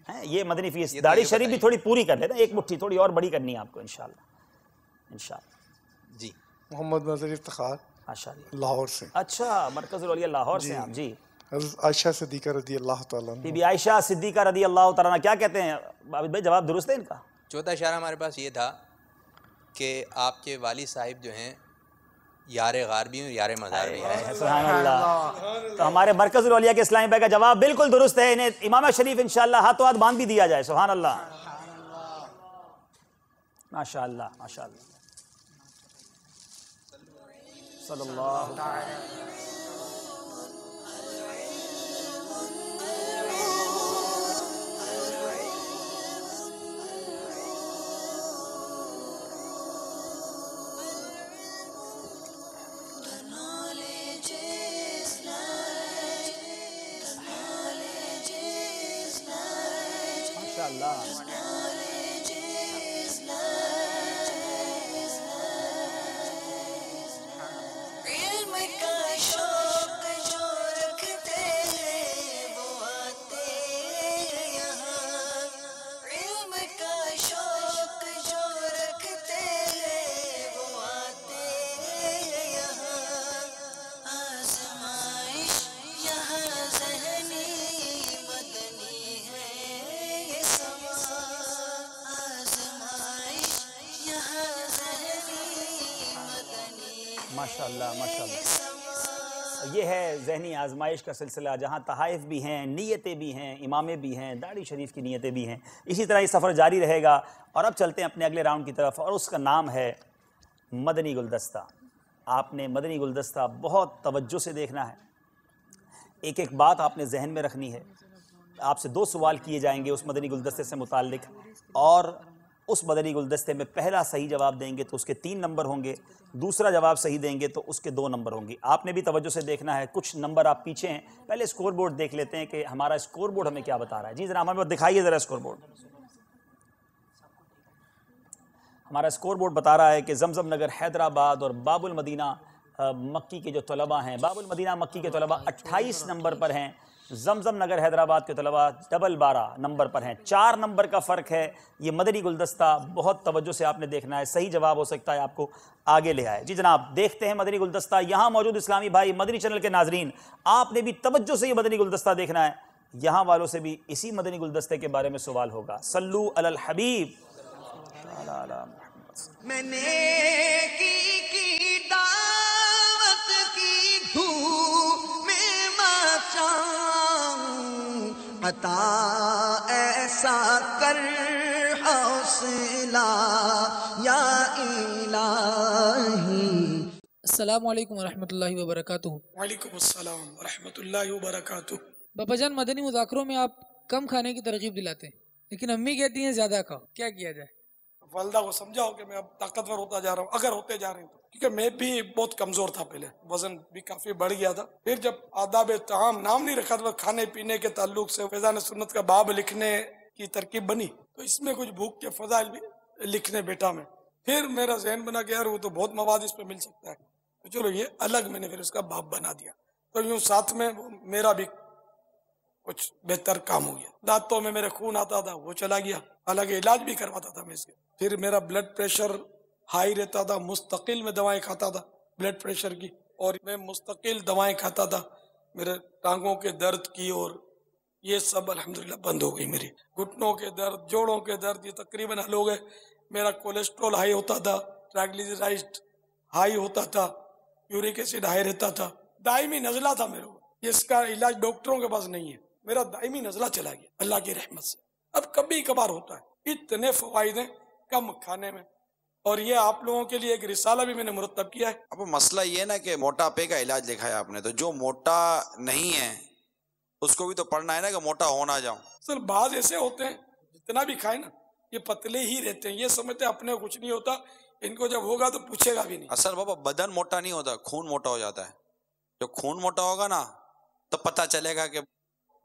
हैं? ये मदनी फीस, दाढ़ी शरीफ भी थोड़ी पूरी कर लेना, एक मुट्ठी थोड़ी और बड़ी करनी है आपको इंशाल्लाह इंशाल्लाह। जी मोहम्मद नज़ीर इफ्तिखार, माशाअल्लाह, लाहौर से। अच्छा, मरकज़ुल औलिया लाहौर से आप। जी आयशा सिद्दीक़ा रदी अल्लाह तआला अन्हा। बीबी आयशा सिद्दीक़ा रदी अल्लाह तआला अन्हा, क्या कहते हैं आबिद भाई? जवाब दुरुस्त है इनका। चौथा इशारा हमारे पास ये था कि आपके वालिद साहिब जो हैं यार गार भी हैं, यार मज़ार भी हैं। सुभान अल्लाह। तो हमारे मरकज़ुल औलिया के इस्लामी भाई का जवाब बिल्कुल दुरुस्त है। इन्हें इमाम शरीफ इंशाअल्लाह हाथों हाथ बांध भी दिया जाए। सुभान अल्लाह, माशाअल्लाह माशाअल्लाह, सल्लल्लाहु अलैहि। माशाअल्लाह माशाअल्लाह। ये है ज़हनी आजमाइश का सिलसिला, जहाँ तहाइफ भी हैं, नीयतें भी हैं, इमामे भी हैं, दाढ़ी शरीफ की नीयतें भी हैं। इसी तरह ये सफ़र जारी रहेगा। और अब चलते हैं अपने अगले राउंड की तरफ, और उसका नाम है मदनी गुलदस्ता। आपने मदनी गुलदस्ता बहुत तवज्जो से देखना है, एक एक बात आपने जहन में रखनी है। आपसे 2 सवाल किए जाएंगे उस मदनी गुलदस्ते से मुताल्लिक, और उस मदनी गुलदस्ते में पहला सही जवाब देंगे तो उसके 3 नंबर होंगे, दूसरा जवाब सही देंगे तो उसके 2 नंबर होंगे। आपने भी तवज्जो से देखना है। कुछ नंबर आप पीछे हैं, पहले स्कोर बोर्ड देख लेते हैं कि हमारा स्कोर बोर्ड हमें क्या बता रहा है। जी जरा हमें दिखाइए ज़रा स्कोर बोर्ड। हमारा स्कोर बोर्ड बता रहा है कि जमजम नगर हैदराबाद और बाबुल मदीना मक्की के जो तलबा हैं, बाबुल मदीना मक्की के तलबा 28 नंबर पर हैं, जमजम नगर हैदराबाद के तलबा 12 नंबर पर हैं। 4 नंबर का फ़र्क है। ये मदनी गुलदस्ता बहुत तवज्जो से आपने देखना है, सही जवाब हो सकता है आपको आगे ले आए। जी जनाब, देखते हैं मदनी गुलदस्ता। यहाँ मौजूद इस्लामी भाई, मदनी चैनल के नाजरीन, आपने भी तवज्जो से ये मदनी गुलदस्ता देखना है। यहाँ वालों से भी इसी मदनी गुलदस्ते के बारे में सवाल होगा। सल्लू अलल हबीब। मैंने की दावत की धूम में मचाऊं, अता ऐसा कर हौसला या इलाही। अस्सलामु अलैकुम वरहमतुल्लाहि वबरकातुहू। वालेकुम अस्सलाम वरहमतुल्लाहि वबरकातुहू। बाबा जान, मदनी मुज़ाकरों में आप कम खाने की तरगीब दिलाते हैं, लेकिन अम्मी कहती हैं ज़्यादा खाओ, क्या किया जाए? वालदा को समझाओ कि मैं अब ताकतवर होता जा रहा हूँ, अगर होते जा रहे हैं तो। क्योंकि मैं भी बहुत कमजोर था पहले, वजन भी काफी बढ़ गया था। फिर जब आदाब तआम नाम नहीं रखा था, खाने पीने के ताल्लुक से फैज़ान सुन्नत का बाब लिखने की तरकीब बनी, तो इसमें कुछ भूख के फजाइल भी लिखने बेटा में। फिर मेरा जहन बना कि यार वो तो बहुत मवाद इस पे मिल सकता है, तो चलो ये अलग मैंने फिर उसका बाब बना दिया। तो यूँ साथ में मेरा भी कुछ बेहतर काम हो गया। दांतों में मेरे खून आता था, वो चला गया, अलग इलाज भी करवाता था मैं इसके। फिर मेरा ब्लड प्रेशर हाई रहता था, मुस्तकिल में दवाएं खाता था ब्लड प्रेशर की, और मैं मुस्तकिल दवाएं खाता था मेरे टांगों के दर्द की, और ये सब अल्हम्दुलिल्लाह बंद हो गई मेरी। घुटनों के दर्द, जोड़ों के दर्द, ये तकरीबन हल हो गए। मेरा कोलेस्ट्रॉल हाई होता था, ट्राइग्लिसराइड हाई होता था, यूरिक एसिड हाई रहता था, दायमी नजला था मेरे को। इसका इलाज डॉक्टरों के पास नहीं है, मेरा दायमी नजला चला गया अल्लाह की रहमत से। अब कभी कभार होता है। इतने फवायदे कम खाने में, और ये आप लोगों के लिए एक रिसाला भी मैंने मुरतब किया है। अब मसला ये ना कि मोटापे का इलाज लिखा है आपने, तो जो मोटा नहीं है उसको भी तो पढ़ना है ना कि मोटा हो ना जाऊं। सर बाज ऐसे होते हैं जितना भी खाए ना ये पतले ही रहते हैं, ये समझते अपने कुछ नहीं होता, इनको जब होगा तो पूछेगा भी नहीं। असल बाबा बदन मोटा नहीं होता, खून मोटा हो जाता है। जब खून मोटा होगा ना तो पता चलेगा कि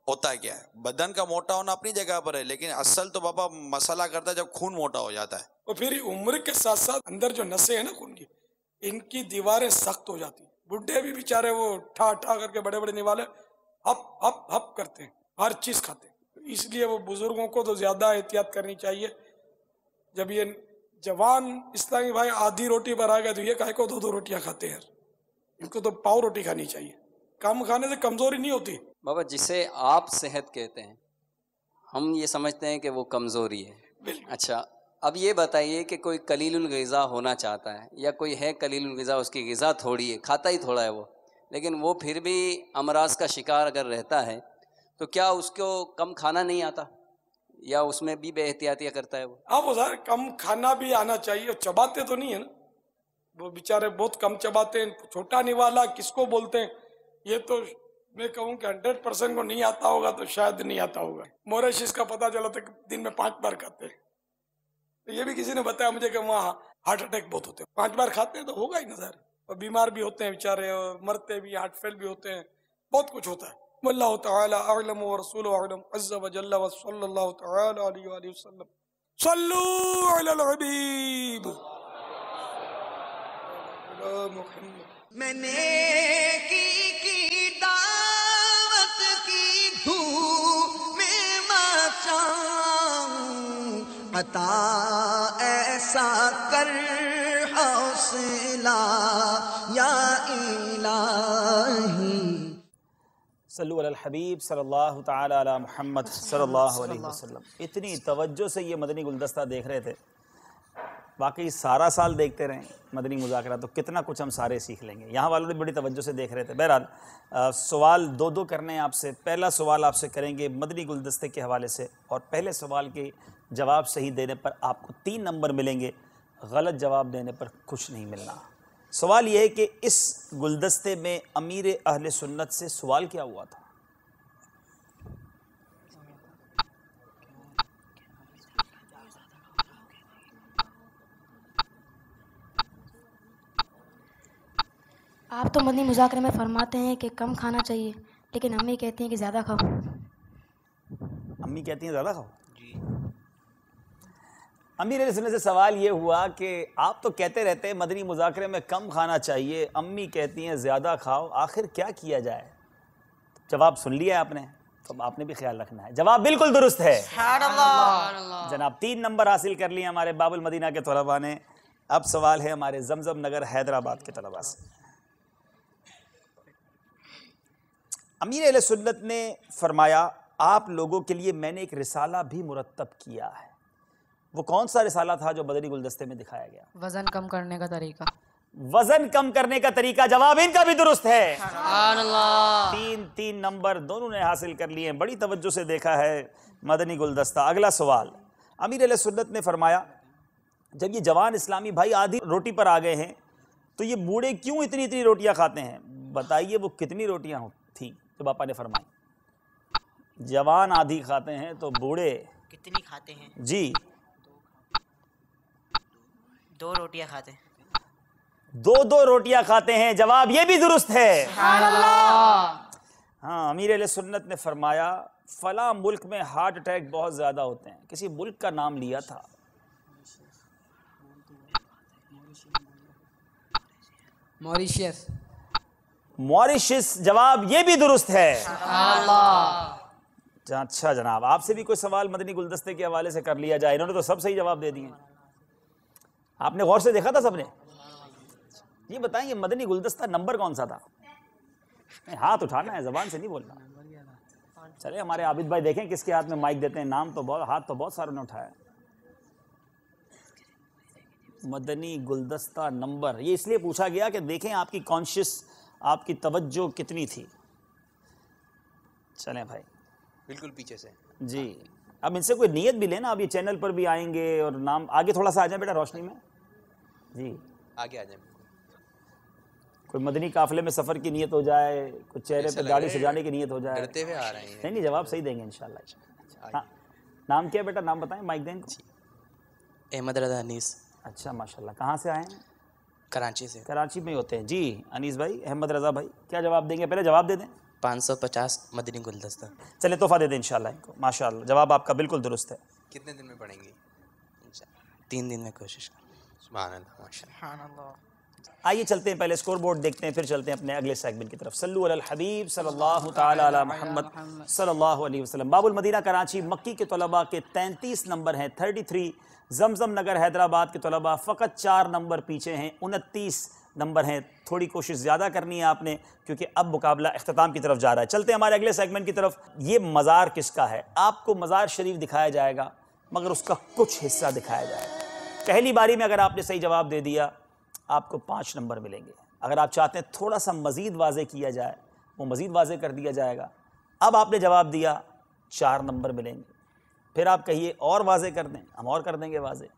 होता क्या है। बदन का मोटा होना अपनी जगह पर है, लेकिन असल तो बाबा मसला करता है जब खून मोटा हो जाता है। और फिर उम्र के साथ साथ अंदर जो नसें हैं ना खून की, इनकी दीवारें सख्त हो जाती हैं। बुढ़े भी बेचारे वो ठा ठा करके बड़े बड़े निवाले हप हप हप करते हैं, हर चीज खाते हैं। तो इसलिए वो बुजुर्गों को तो ज्यादा एहतियात करनी चाहिए। जब ये जवान इस्लामी भाई आधी रोटी पर आ गए तो ये काहे को 2-2 रोटियां खाते हैं, इनको तो पाव रोटी खानी चाहिए। कम खाने से कमजोरी नहीं होती बाबा। जिसे आप सेहत कहते हैं, हम ये समझते हैं कि वो कमज़ोरी है। अच्छा, अब ये बताइए कि कोई कलीलुल ग़िज़ा होना चाहता है, या कोई है कलीलुल ग़िज़ा, उसकी ग़िज़ा थोड़ी है, खाता ही थोड़ा है वो, लेकिन वो फिर भी अमराज का शिकार अगर रहता है तो क्या उसको कम खाना नहीं आता, या उसमें भी बेहतियातियाँ करता है वो? हाँ वो सर कम खाना भी आना चाहिए। चबाते तो नहीं है ना, वो बेचारे बहुत कम चबाते हैं। छोटा निवाला किसको बोलते हैं, ये तो मैं कहूँ कि 100% को नहीं आता होगा तो शायद नहीं आता होगा। मोरेशिस का पता चला था कि दिन में 5 बार खाते हैं, तो ये भी किसी ने बताया मुझे कि वहाँ हार्ट अटैक बहुत होते हैं। 5 बार खाते हैं तो होगा ही ना सर। और बीमार भी होते हैं बेचारे, और मरते भी, हार्ट फेल भी होते हैं, बहुत कुछ होता है। वल्लाहु तआला अअलम व रसूलुहु अअलम अज़्ज़ा व जल्ला व सल्लल्लाहु तआला अलैहि व सल्लम। सल्लू अलल हबीब मुहम्मद। मैंने की दावत की धूम में मचाऊं, अता ऐसा कर हौसला या इलाही। सल्लु अलल हबीब सल्लल्लाहु तआला अला मुहम्मद सल्लल्लाहु अलैहि वसल्लम। इतनी तवज्जो से ये मदनी गुलदस्ता देख रहे थे। वाकई सारा साल देखते रहें मदनी मुज़ाकरा तो कितना कुछ हम सारे सीख लेंगे। यहाँ वालों ने बड़ी तवज्जो से देख रहे थे। बहरहाल सवाल दो दो करने हैं आपसे। पहला सवाल आपसे करेंगे मदनी गुलदस्ते के हवाले से, और पहले सवाल के जवाब सही देने पर आपको 3 नंबर मिलेंगे, गलत जवाब देने पर कुछ नहीं मिलना। सवाल यह है कि इस गुलदस्ते में अमीर अहले सुन्नत से सवाल क्या हुआ था? आप तो मदनी मुज़ाकरे में फरमाते हैं कि कम खाना चाहिए, लेकिन अम्मी कहती हैं कि ज़्यादा खाओ। अम्मी कहती हैं ज़्यादा खाओ जी। अमीर अहले सुन्नत से सवाल ये हुआ कि आप तो कहते रहते हैं मदनी मुज़ाकरे में कम खाना चाहिए, अम्मी कहती हैं ज़्यादा खाओ, आखिर क्या किया जाए? जवाब सुन लिया आपने, तो आपने भी ख्याल रखना है। जवाब बिल्कुल दुरुस्त है जनाब। 3 नंबर हासिल कर लिए हमारे बाबुल मदीना के तलबा ने। अब सवाल है हमारे जमजम नगर हैदराबाद के तलबा से। अमीर अहले सुन्नत ने फरमाया आप लोगों के लिए मैंने एक रिसाला भी मुरत्तब किया है। वो कौन सा रिसाला था जो मदनी गुलदस्ते में दिखाया गया? वज़न कम करने का तरीका। वज़न कम करने का तरीका, जवाब इनका भी दुरुस्त है। 3 नंबर दोनों ने हासिल कर लिए हैं। बड़ी तवज्जो से देखा है मदनी गुलदस्ता। अगला सवाल, अमीर अहले सुन्नत ने फरमाया जब ये जवान इस्लामी भाई आधी रोटी पर आ गए हैं तो ये बूढ़े क्यों इतनी इतनी रोटियां खाते हैं? बताइए वो कितनी रोटियां थी जो बापा ने फरमाई? जवान आधी खाते हैं तो बूढ़े कितनी खाते हैं? जी 2 रोटियां खाते हैं। 2 रोटियां खाते हैं, जवाब ये भी दुरुस्त है। हाँ, अमीर अहले सुन्नत ने फरमाया फला मुल्क में हार्ट अटैक बहुत ज्यादा होते हैं। किसी मुल्क का नाम लिया था। मॉरिशियस। मॉरिशस, जवाब ये भी दुरुस्त है। अच्छा जनाब, आपसे भी कोई सवाल मदनी गुलदस्ते के हवाले से कर लिया जाए। इन्होंने तो सब सही जवाब दे दिए। आपने गौर से देखा था सबने? ये बताएं मदनी गुलदस्ता नंबर कौन सा था? हाथ उठाना है, जबान से नहीं बोलना। चले हमारे आबिद भाई देखें किसके हाथ में माइक देते हैं। नाम तो बहुत, हाथ तो बहुत सारों ने उठाया। मदनी गुलदस्ता नंबर, ये इसलिए पूछा गया कि देखें आपकी कॉन्शियस, आपकी तवज्जो कितनी थी। चलें भाई, बिल्कुल पीछे से जी। अब इनसे कोई नियत भी लेना। अब ये चैनल पर भी आएंगे और नाम आगे थोड़ा सा आ जाए बेटा रोशनी में जी, आगे आ जाए। कोई मदनी काफिले में सफ़र की नियत हो जाए, कुछ चेहरे पे दाढ़ी सजाने की नियत हो जाए। डरते हुए आ रहे हैं। नहीं, जवाब सही देंगे इंशाल्लाह। हाँ, नाम क्या है बेटा? नाम बताएं, माइक दें। अहमद रज़ा अनीस। अच्छा माशाल्लाह। कहाँ से आए हैं? कराची से। कराची में होते हैं जी अनीस भाई। अहमद रज़ा भाई क्या जवाब देंगे? पहले जवाब दे दें। 550 मदनी गुलदस्ता। चले तोहफा दे दें इंशाल्लाह इनको। माशाल्लाह, जवाब आपका बिल्कुल दुरुस्त है। कितने दिन में पढ़ेंगे? 3 दिन में कोशिश करें। सुभान अल्लाह, माशाअल्लाह। आइए चलते हैं, पहले स्कोर बोर्ड देखते हैं, फिर चलते हैं अपने अगले सेगमेंट की तरफ। सल्लु अलल हबीब सल्लल्लाहु ताला अला मुहम्मद सल्लल्लाहु अलैहि वसल्लम। बाबुल मदीना कराची मक्की के तलबा के 33 नंबर हैं, 33। जमजम नगर हैदराबाद के तलबा फ़कत 4 नंबर पीछे हैं, 29 नंबर हैं। थोड़ी कोशिश ज़्यादा करनी है आपने, क्योंकि अब मुकाबला इख्तिताम की तरफ जा रहा है। चलते हैं हमारे अगले सेगमेंट की तरफ। ये मज़ार किसका है? आपको मज़ार शरीफ दिखाया जाएगा, मगर उसका कुछ हिस्सा दिखाया जाएगा। पहली बारी में अगर आपने सही जवाब दे दिया आपको 5 नंबर मिलेंगे। अगर आप चाहते हैं थोड़ा सा मज़ीद वाज़े किया जाए, वो मज़ीद वाज़े कर दिया जाएगा। अब आपने जवाब दिया 4 नंबर मिलेंगे। फिर आप कहिए और वाज़े कर दें, हम और कर देंगे वाज़े,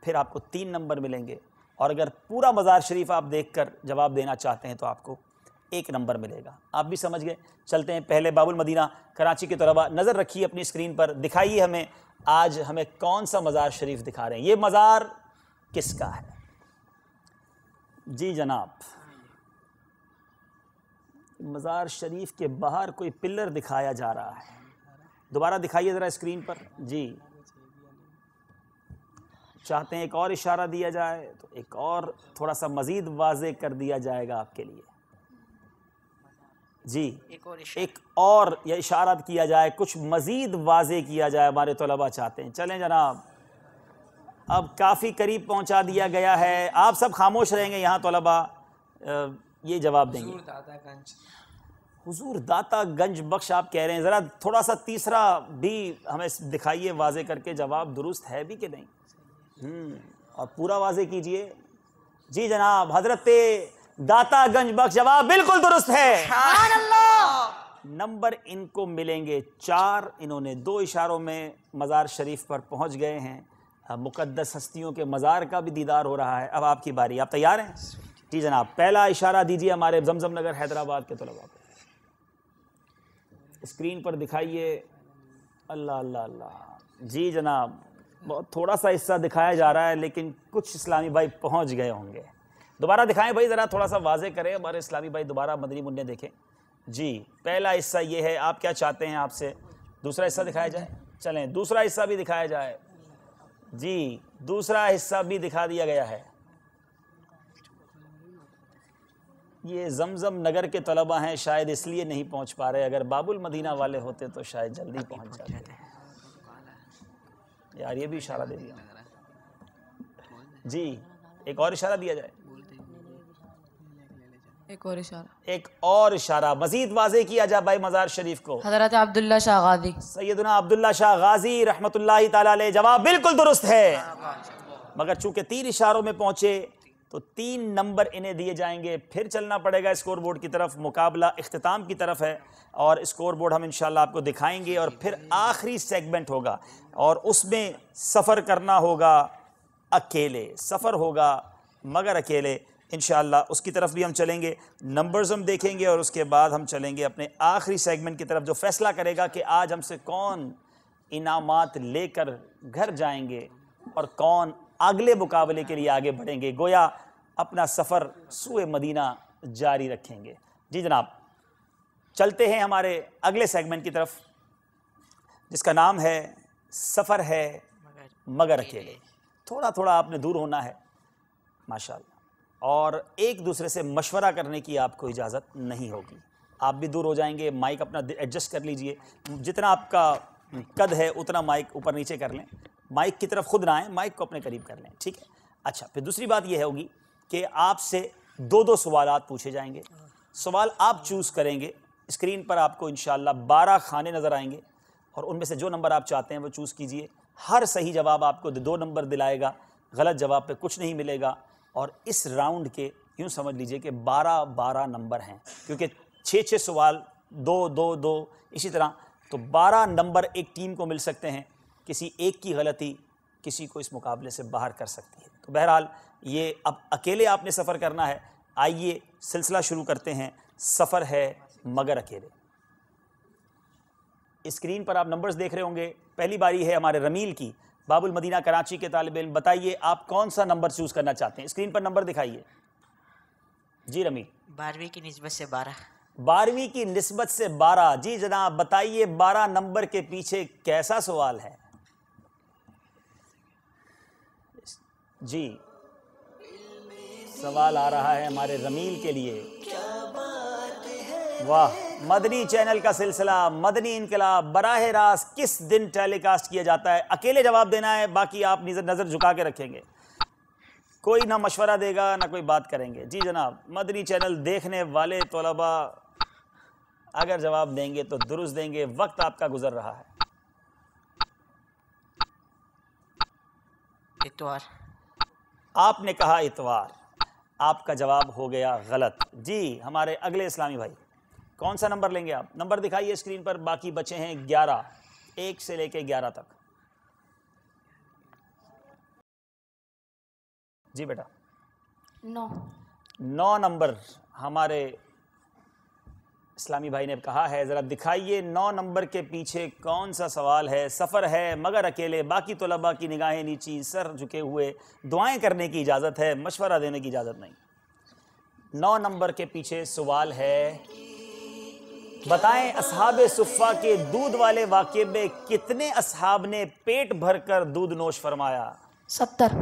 फिर आपको 3 नंबर मिलेंगे। और अगर पूरा मज़ार शरीफ आप देखकर जवाब देना चाहते हैं तो आपको 1 नंबर मिलेगा। आप भी समझ गए। चलते हैं पहले बाबुल मदीना कराची के तलबा, नज़र रखिए अपनी स्क्रीन पर, दिखाइए हमें आज हमें कौन सा मज़ार शरीफ दिखा रहे हैं। ये मज़ार किसका है? जी जनाब, मज़ार शरीफ के बाहर कोई पिलर दिखाया जा रहा है। दोबारा दिखाइए ज़रा स्क्रीन पर जी। चाहते हैं एक और इशारा दिया जाए तो एक और थोड़ा सा मज़ीद वाज़े कर दिया जाएगा आपके लिए जी। एक और या इशारा किया जाए, कुछ मज़ीद वाज़े किया जाए, हमारे तलबा चाहते हैं। चलें जनाब, अब काफ़ी करीब पहुंचा दिया गया है। आप सब खामोश रहेंगे यहाँ तलबा, ये जवाब देंगे। हुजूर दाता गंज बख्श आप कह रहे हैं। ज़रा थोड़ा सा तीसरा भी हमें दिखाइए वाज़े करके, जवाब दुरुस्त है भी कि नहीं। और पूरा वाजे कीजिए। जी जनाब, हजरत दाता गंज बख्श, जवाब बिल्कुल दुरुस्त है। नंबर इनको मिलेंगे 4। इन्होंने 2 इशारों में मज़ार शरीफ पर पहुंच गए हैं। अब मुक़द्दस हस्तियों के मज़ार का भी दीदार हो रहा है। अब आपकी बारी, आप तैयार हैं? जी जनाब, पहला इशारा दीजिए हमारे जमजम नगर हैदराबाद के तलबा को। स्क्रीन पर दिखाइए। अल्लाह अल्लाह अल्लाह। जी जनाब, बहुत थोड़ा सा हिस्सा दिखाया जा रहा है, लेकिन कुछ इस्लामी भाई पहुंच गए होंगे। दोबारा दिखाएं भाई, ज़रा थोड़ा सा वाजे करें, हमारे इस्लामी भाई दोबारा मदनी मुन्ने देखें। जी, पहला हिस्सा ये है। आप क्या चाहते हैं आपसे? दूसरा हिस्सा दिखाया जाए? चलें, दूसरा हिस्सा भी दिखाया जाए। जी, दूसरा हिस्सा भी दिखा दिया गया है। ये जमजम नगर के तलबा हैं, शायद इसलिए नहीं पहुंच पा रहे। अगर बाबुल मदीना वाले होते तो शायद जल्दी पहुंच जाते। यार ये भी इशारा दे दिया। जी, एक और इशारा दिया जाए। एक और इशारा, एक और इशारा मजीद वाज़े किया जाए भाई मज़ार शरीफ को। हज़रत अब्दुल्ला शाह गाजी, सैयदना अब्दुल्ला शाह गाजी रहमतुल्लाहि ताला अलैह, जवाब बिल्कुल दुरुस्त है। मगर चूंकि 3 इशारों में पहुंचे तो 3 नंबर इन्हें दिए जाएंगे। फिर चलना पड़ेगा स्कोर बोर्ड की तरफ। मुकाबला इख्तिताम की तरफ है और स्कोर बोर्ड हम इंशाल्लाह आपको दिखाएंगे। और फिर आखिरी सेगमेंट होगा और उसमें सफ़र करना होगा अकेले, सफ़र होगा मगर अकेले। इंशाअल्लाह उसकी तरफ भी हम चलेंगे, नंबर्स हम देखेंगे और उसके बाद हम चलेंगे अपने आखिरी सेगमेंट की तरफ, जो फैसला करेगा कि आज हमसे कौन इनामात लेकर घर जाएंगे और कौन अगले मुकाबले के लिए आगे बढ़ेंगे। गोया अपना सफ़र सूए मदीना जारी रखेंगे। जी जनाब, चलते हैं हमारे अगले सेगमेंट की तरफ, जिसका नाम है सफ़र है मगर अकेले। थोड़ा थोड़ा आपने दूर होना है माशाअल्लाह, और एक दूसरे से मशवरा करने की आपको इजाज़त नहीं होगी। आप भी दूर हो जाएंगे। माइक अपना एडजस्ट कर लीजिए, जितना आपका कद है उतना माइक ऊपर नीचे कर लें। माइक की तरफ खुद ना आए, माइक को अपने करीब कर लें, ठीक है। अच्छा, फिर दूसरी बात यह होगी कि आपसे 2-2 सवालात पूछे जाएंगे। सवाल आप चूज़ करेंगे। स्क्रीन पर आपको इंशाअल्लाह 12 खाने नज़र आएंगे और उनमें से जो नंबर आप चाहते हैं वो चूज़ कीजिए। हर सही जवाब आपको 2 नंबर दिलाएगा, गलत जवाब पे कुछ नहीं मिलेगा। और इस राउंड के यूँ समझ लीजिए कि 12-12 नंबर हैं, क्योंकि 6-6 सवाल, 2-2-2 इसी तरह, तो 12 नंबर एक टीम को मिल सकते हैं। किसी एक की गलती किसी को इस मुकाबले से बाहर कर सकती है। तो बहरहाल ये अब अकेले आपने सफ़र करना है। आइए सिलसिला शुरू करते हैं, सफ़र है मगर अकेले। स्क्रीन पर आप नंबर्स देख रहे होंगे। पहली बारी है हमारे रमील की, बाबुल मदीना कराची के तालिब इल्म। बताइए आप कौन सा नंबर चूज़ करना चाहते हैं। स्क्रीन पर नंबर दिखाइए। जी रमील। 12वीं की निस्बत से 12। 12वीं की निस्बत से 12। जी जनाब, बताइए 12 नंबर के पीछे कैसा सवाल है। जी, सवाल आ रहा है हमारे रमील के लिए। वाह, मदनी चैनल का सिलसिला मदनी इनकलाब बराह रास्त किस दिन टेलीकास्ट किया जाता है? अकेले जवाब देना है, बाकी आप नज़र झुका के रखेंगे। कोई ना मशवरा देगा ना कोई बात करेंगे। जी जनाब, मदनी चैनल देखने वाले तलबा अगर जवाब देंगे तो दुरुस्त देंगे। वक्त आपका गुजर रहा है। इतवार। आपने कहा इतवार, आपका जवाब हो गया गलत। जी, हमारे अगले इस्लामी भाई कौन सा नंबर लेंगे आप? नंबर दिखाइए स्क्रीन पर। बाकी बचे हैं 11, 1 से लेके 11 तक। जी बेटा। 9 नंबर हमारे इस्लामी भाई ने कहा है। ज़रा दिखाइए 9 नंबर के पीछे कौन सा सवाल है। सफ़र है मगर अकेले। बाकी तलबा की निगाहें नीची, सर झुके हुए। दुआएं करने की इजाज़त है, मशवरा देने की इजाज़त नहीं। 9 नंबर के पीछे सवाल है, बताएं असहाब सुफ़ा के दूध वाले वाक़े में कितने असहाब ने पेट भरकर दूध नोश फरमाया? 70।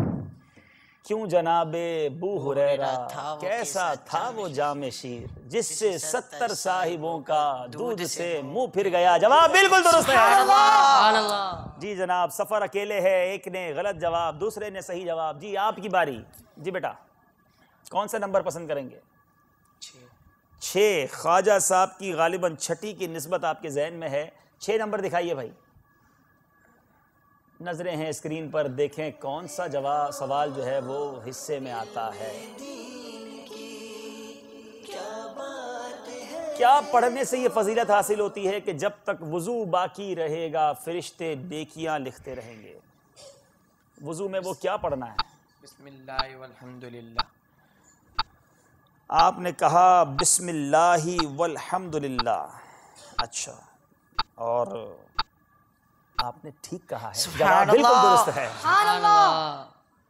क्यों जनाबे बू हुरैरा कैसा था वो जामे शीर जिससे 70 साहिबों का दूध से मुंह फिर गया। जवाब बिल्कुल दुरुस्त है। जी जनाब, सफ़र अकेले है। एक ने गलत जवाब, दूसरे ने सही जवाब। जी आपकी बारी। जी बेटा, कौन सा नंबर पसंद करेंगे? 6। ख्वाजा साहब की गालिबन छठी की निस्बत आपके जहन में है। 6 नंबर दिखाइए भाई। नजरें हैं स्क्रीन पर, देखें कौन सा जवाब सवाल जो है वो हिस्से में आता है। क्या पढ़ने से ये फजीलत हासिल होती है कि जब तक वुजू बाकी रहेगा फरिश्ते नेकियां लिखते रहेंगे। वुजू में वो क्या पढ़ना है? बिस्मिल्लाहि वल्हम्दुलिल्लाह। आपने कहा बिस्मिल्लाहि वल्हम्दुलिल्लाह। अच्छा, और आपने ठीक कहा है, जवाब बिल्कुल दुरुस्त है।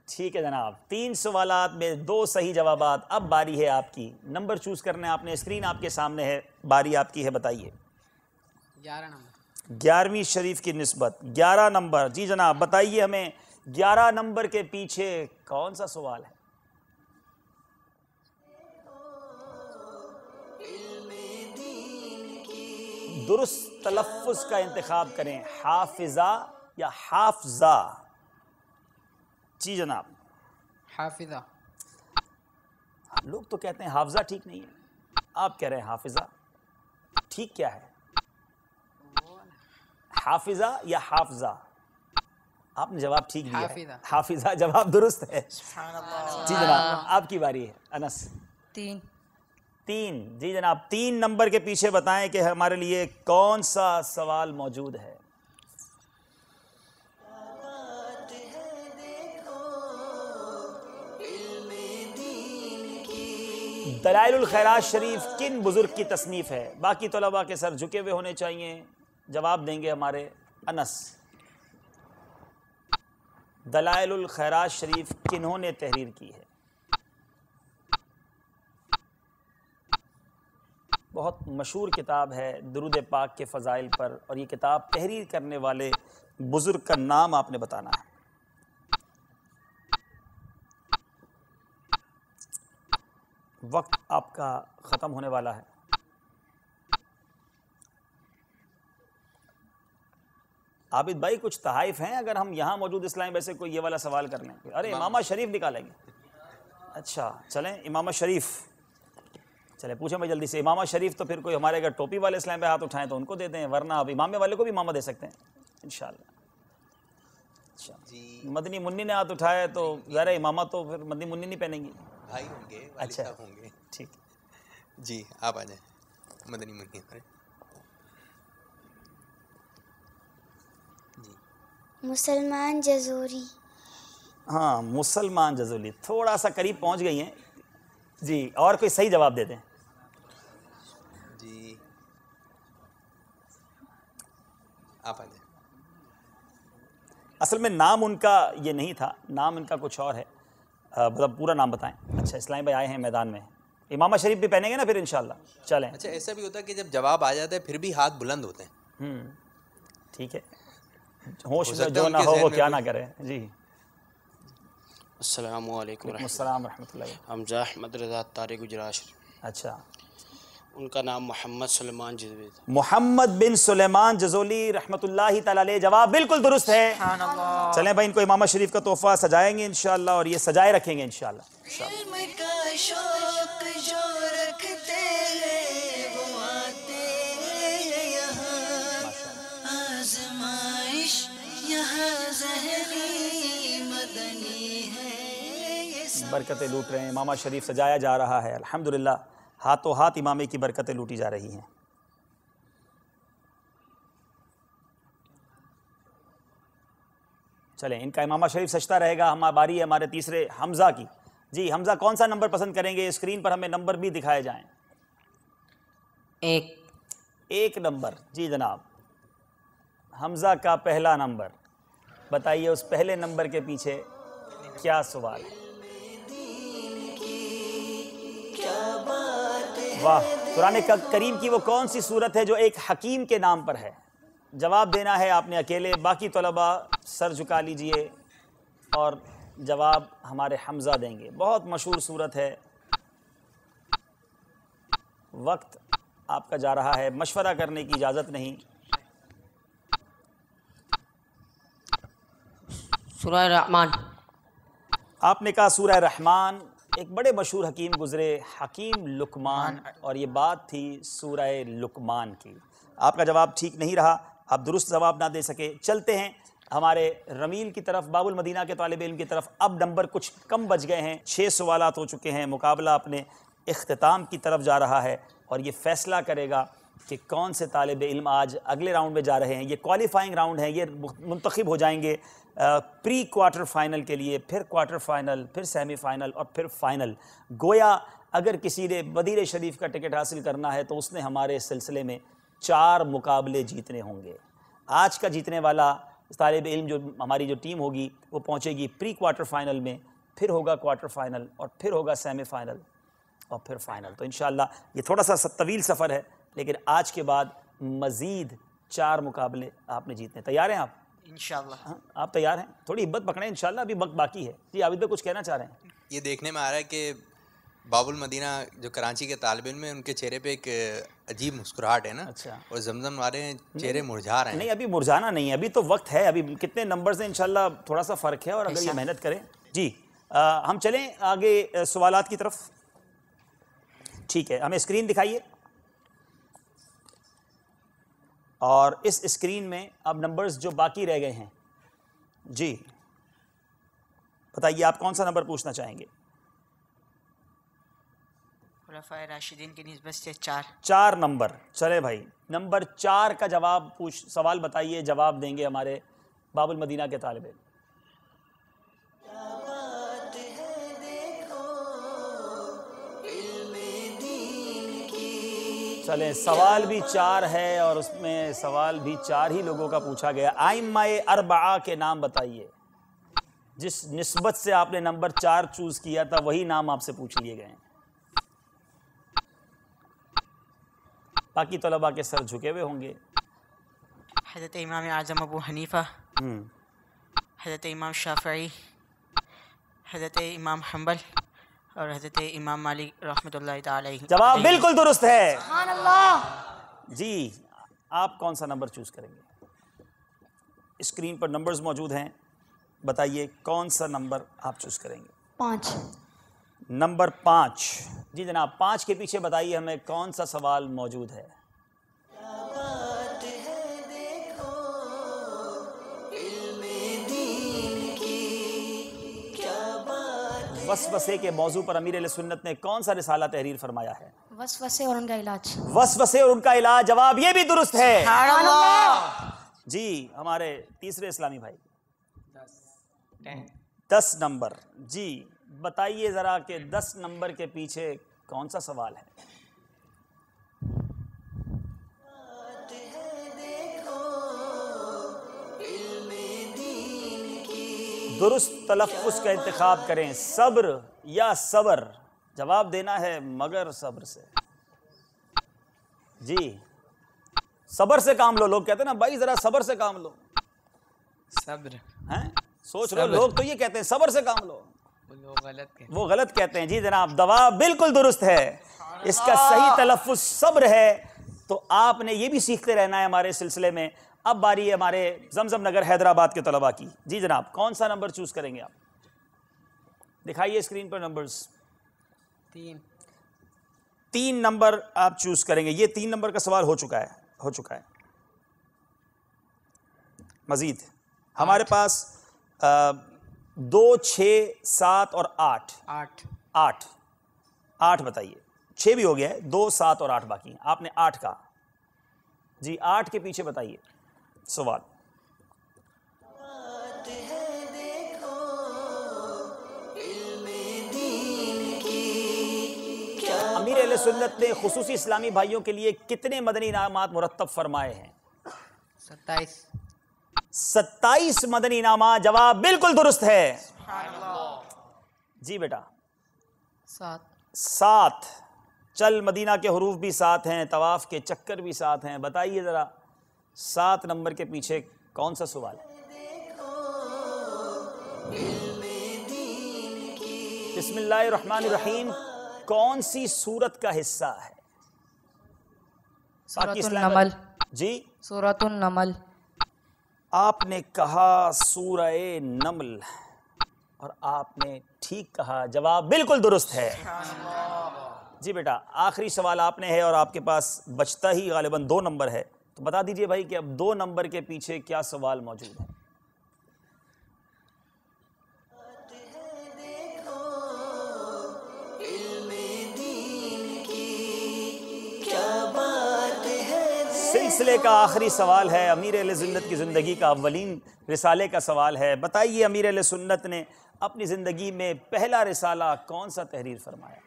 ठीक है जनाब, 3 सवालात में 2 सही जवाबात। अब बारी है आपकी, नंबर चूज करने आपने, स्क्रीन आपके सामने है, बारी आपकी है, बताइए। 11 नंबर। 11वीं शरीफ की निस्बत 11 नंबर। जी जनाब, बताइए हमें 11 नंबर के पीछे कौन सा सवाल है? दुरुस्त तलफ़्फ़ुज़ का इंतखाब करें, हाफिज़ा या हाफजा? जी जनाब। हाफिज़ा। लोग तो कहते हैं हाफजा ठीक नहीं है, आप कह रहे हैं हाफिज़ा। ठीक क्या है, हाफिज़ा या हाफजा? आपने जवाब ठीक दिया है, हाफिज़ा जवाब दुरुस्त है। जी जनाब, आपकी बारी है। अनस। 3। जी जनाब, 3 नंबर के पीछे बताएं कि हमारे लिए कौन सा सवाल मौजूद है। दलाइलुल खैरात शरीफ किन बुजुर्ग की तसनीफ है? बाकी तलबा के सर झुके हुए होने चाहिए, जवाब देंगे हमारे अनस। दलाइलुल खैरात शरीफ किन्होंने तहरीर की है? बहुत मशहूर किताब है दुरूद पाक के फ़ज़ाइल पर, और ये किताब तहरीर करने वाले बुजुर्ग का नाम आपने बताना है। वक्त आपका ख़त्म होने वाला है। आबिद भाई, कुछ तहाइफ हैं अगर हम यहाँ मौजूद इस्लामी वैसे कोई ये वाला सवाल कर लें? अरे इमामा शरीफ निकालेंगे। अच्छा चलें, इमामा शरीफ चले पूछें भाई जल्दी से। इमामा शरीफ तो फिर कोई हमारे अगर टोपी वाले इस्लाम पे हाथ उठाएं तो उनको दे दें, वरना अब इमामे वाले को भी इमामा दे सकते हैं इंशाल्लाह। अच्छा, मदनी मुन्नी ने हाथ उठाया तो ज़रा इमामा तो फिर मदनी मुन्नी नहीं पहनेंगी, भाई होंगे, अच्छा होंगे। ठीक जी, आप आ जाए मदनी मुन्नी। मुसलमान जजोरी। हाँ, मुसलमान जजोली, थोड़ा सा करीब पहुंच गई हैं जी। और कोई सही जवाब दे दें जी, आप आ जाए। असल में नाम उनका ये नहीं था, नाम इनका कुछ और है, मतलब पूरा नाम बताएं। अच्छा, इस्लामी भाई आए हैं मैदान में, इमामा शरीफ भी पहनेंगे ना फिर इंशाल्लाह। चलें। अच्छा, ऐसा भी होता है कि जब जवाब आ जाता है फिर भी हाथ बुलंद होते हैं। ठीक है, होश में जो ना हो वो क्या ना करे। जी, अस्सलामु अलैकुम रहमतुल्लाह। हमजा अहमद रज़ा तारिक गुजरात शरीफ। अच्छा, उनका नाम मोहम्मद सुलेमान जज़ोली था। मोहम्मद बिन सुलेमान जज़ोली रहमतुल्लाहि तआला अलैह, जवाब बिल्कुल दुरुस्त है। चलें भाई, इनको इमामा शरीफ का तोहफा सजाएंगे इंशाल्लाह, और ये सजाए रखेंगे इंशाल्लाह। बरकतें लूट रहे हैं, इमामा शरीफ सजाया जा रहा है अल्हम्दुलिल्लाह, हाथों हाथ इमामे की बरकतें लूटी जा रही हैं। चलें, इनका इमामा शरीफ सजता रहेगा। हमारी बारी है हमारे तीसरे हमज़ा की। जी हमज़ा, कौन सा नंबर पसंद करेंगे? स्क्रीन पर हमें नंबर भी दिखाए जाएं। 1 नंबर। जी जनाब, हमज़ा का पहला नंबर, बताइए उस पहले नंबर के पीछे क्या सवाल है? वाह, कुरान करीम की वो कौन सी सूरत है जो एक हकीम के नाम पर है? जवाब देना है आपने अकेले, बाकी तलबा सर झुका लीजिए और जवाब हमारे हमज़ा देंगे। बहुत मशहूर सूरत है। वक्त आपका जा रहा है, मशवरा करने की इजाज़त नहीं। सूरह रहमान। आपने कहा सूरह रहमान। एक बड़े मशहूर हकीम गुजरे, हकीम लुकमान, और ये बात थी सूरह लुकमान की। आपका जवाब ठीक नहीं रहा, आप दुरुस्त जवाब ना दे सके। चलते हैं हमारे रमील की तरफ, बाबुल मदीना के तालिब इल्म की तरफ अब नंबर कुछ कम बच गए हैं, 6 सवालात हो चुके हैं। मुकाबला अपने इख्तिताम की तरफ जा रहा है और ये फ़ैसला करेगा कि कौन से तालिब इल्म आज अगले राउंड में जा रहे हैं। ये क्वालिफाइंग राउंड है, ये मुंतखब हो जाएंगे प्री क्वार्टर फाइनल के लिए, फिर क्वार्टर फाइनल, फिर सेमीफाइनल और फिर फाइनल। गोया अगर किसी ने मदीने शरीफ का टिकट हासिल करना है तो उसने हमारे सिलसिले में 4 मुकाबले जीतने होंगे। आज का जीतने वाला तालिब इल्म जो हमारी जो टीम होगी वो पहुंचेगी प्री क्वार्टर फाइनल में, फिर होगा क्वार्टर फाइनल और फिर होगा सेमीफाइनल और फिर फाइनल। तो इंशाल्लाह ये थोड़ा सा तवील सफ़र है, लेकिन आज के बाद मज़ीद 4 मुकाबले आपने जीतने। तैयार हैं आप? इंशाल्लाह। हाँ, आप तैयार हैं? थोड़ी हिम्मत पकड़ें, इंशाल्लाह अभी वक्त बाकी है। जी आबिद भाई कुछ कहना चाह रहे हैं? ये देखने में आ रहा है कि बाबुल मदीना जो कराची के तालिब इल्म में, उनके चेहरे पे एक अजीब मुस्कुराहट है ना। अच्छा। और जमजम वाले चेहरे मुरझा रहे हैं। नहीं, अभी मुरझाना नहीं है, अभी तो वक्त है। अभी कितने नंबर्स हैं, इंशाल्लाह थोड़ा सा फ़र्क है और अगर ये मेहनत करें। जी हम चलें आगे सवालात की तरफ। ठीक है, हमें स्क्रीन दिखाइए और इस स्क्रीन में अब नंबर्स जो बाकी रह गए हैं, जी बताइए आप कौन सा नंबर पूछना चाहेंगे? खुलफाए राशिदीन की निस्बत से 4 नंबर। चले भाई, नंबर 4 का जवाब सवाल बताइए, जवाब देंगे हमारे बाबुल मदीना के तालिब इल्म। चलें, सवाल भी 4 है और उसमें सवाल भी 4 ही लोगों का पूछा गया। आइम्माए अरबआ के नाम बताइए। जिस निस्बत से आपने नंबर 4 चूज़ किया था वही नाम आपसे पूछ लिए गए। बाकी तलबा के सर झुके हुए होंगे। हज़रत इमाम आज़म अबू हनीफ़ा, हज़रत इमाम शाफ़ई, हज़रत इमाम हम्बल और हज़रत इमाम मालिक रहमतुल्लाह तआला अलैहि। जवाब बिल्कुल दुरुस्त है। सुभान अल्लाह। जी आप कौन सा नंबर चूज़ करेंगे? स्क्रीन पर नंबर्स मौजूद हैं, बताइए कौन सा नंबर आप चूज़ करेंगे? 5। नंबर 5। जी जनाब, 5 के पीछे बताइए हमें कौन सा सवाल मौजूद है? वसवसे के मौजू पर अमीर अहले सुन्नत ने कौन सा रिसाला तहरीर फरमाया है? वसवसे और उनका इलाज। वसवसे और उनका इलाज, जवाब ये भी दुरुस्त है। जी हमारे तीसरे इस्लामी भाई 10 नंबर। जी बताइए ज़रा कि 10 नंबर के पीछे कौन सा सवाल है? दुरुस्त तलफ़्फ़ुज़ का इंतखाब करें, सब्र या सबर। जवाब देना है मगर सब्र से। जी सब्र से काम लो। लोग कहते हैं ना भाई ज़रा सब्र से काम लो। सब्र हैं? सोच लो, लोग तो ये कहते हैं सब्र से काम लो, वो गलत कहते हैं। जी जनाब, जवाब बिल्कुल दुरुस्त है। इसका सही तलफ़्फ़ुज़ सब्र है। तो आपने ये भी सीखते रहना है हमारे सिलसिले में। अब बारी है हमारे जमजम नगर हैदराबाद के तलबा की। जी जनाब, कौन सा नंबर चूज़ करेंगे आप? दिखाइए स्क्रीन पर नंबर्स। 3 नंबर आप चूज़ करेंगे। ये 3 नंबर का सवाल हो चुका है। मज़ीद हमारे पास 2, 6, 7 और 8। 8 बताइए। 6 भी हो गया है, 2, 7 और 8 बाकी हैं। आपने 8 कहा। जी 8 के पीछे बताइए सवाल। अमीर अहले सुन्नत ने खुसूसी इस्लामी भाइयों के लिए कितने मदनी इनामात मुरत्तब फरमाए हैं? 27 मदनी इनामात। जवाब बिल्कुल दुरुस्त है। जी बेटा 7। चल मदीना के हरूफ भी 7 हैं, तवाफ़ के चक्कर भी 7 हैं। बताइए ज़रा 7 नंबर के पीछे कौन सा सवाल है? बिस्मिल्लाहिर्रहमानिर्रहीम कौन सी सूरत का हिस्सा है? सूरतुन नमल। जी सूरतुन नमल। आपने कहा सूरह नमल और आपने ठीक कहा। जवाब बिल्कुल दुरुस्त है। जी बेटा, आखिरी सवाल आपने है और आपके पास बचता ही गालिबन 2 नंबर है। तो बता दीजिए भाई कि अब 2 नंबर के पीछे क्या सवाल मौजूद है? सिलसिले का आखिरी सवाल है, अमीर अहले सुन्नत की ज़िंदगी का अव्वलीन रिसाले का सवाल है। बताइए अमीर अहले सुन्नत ने अपनी ज़िंदगी में पहला रिसाला कौन सा तहरीर फरमाया?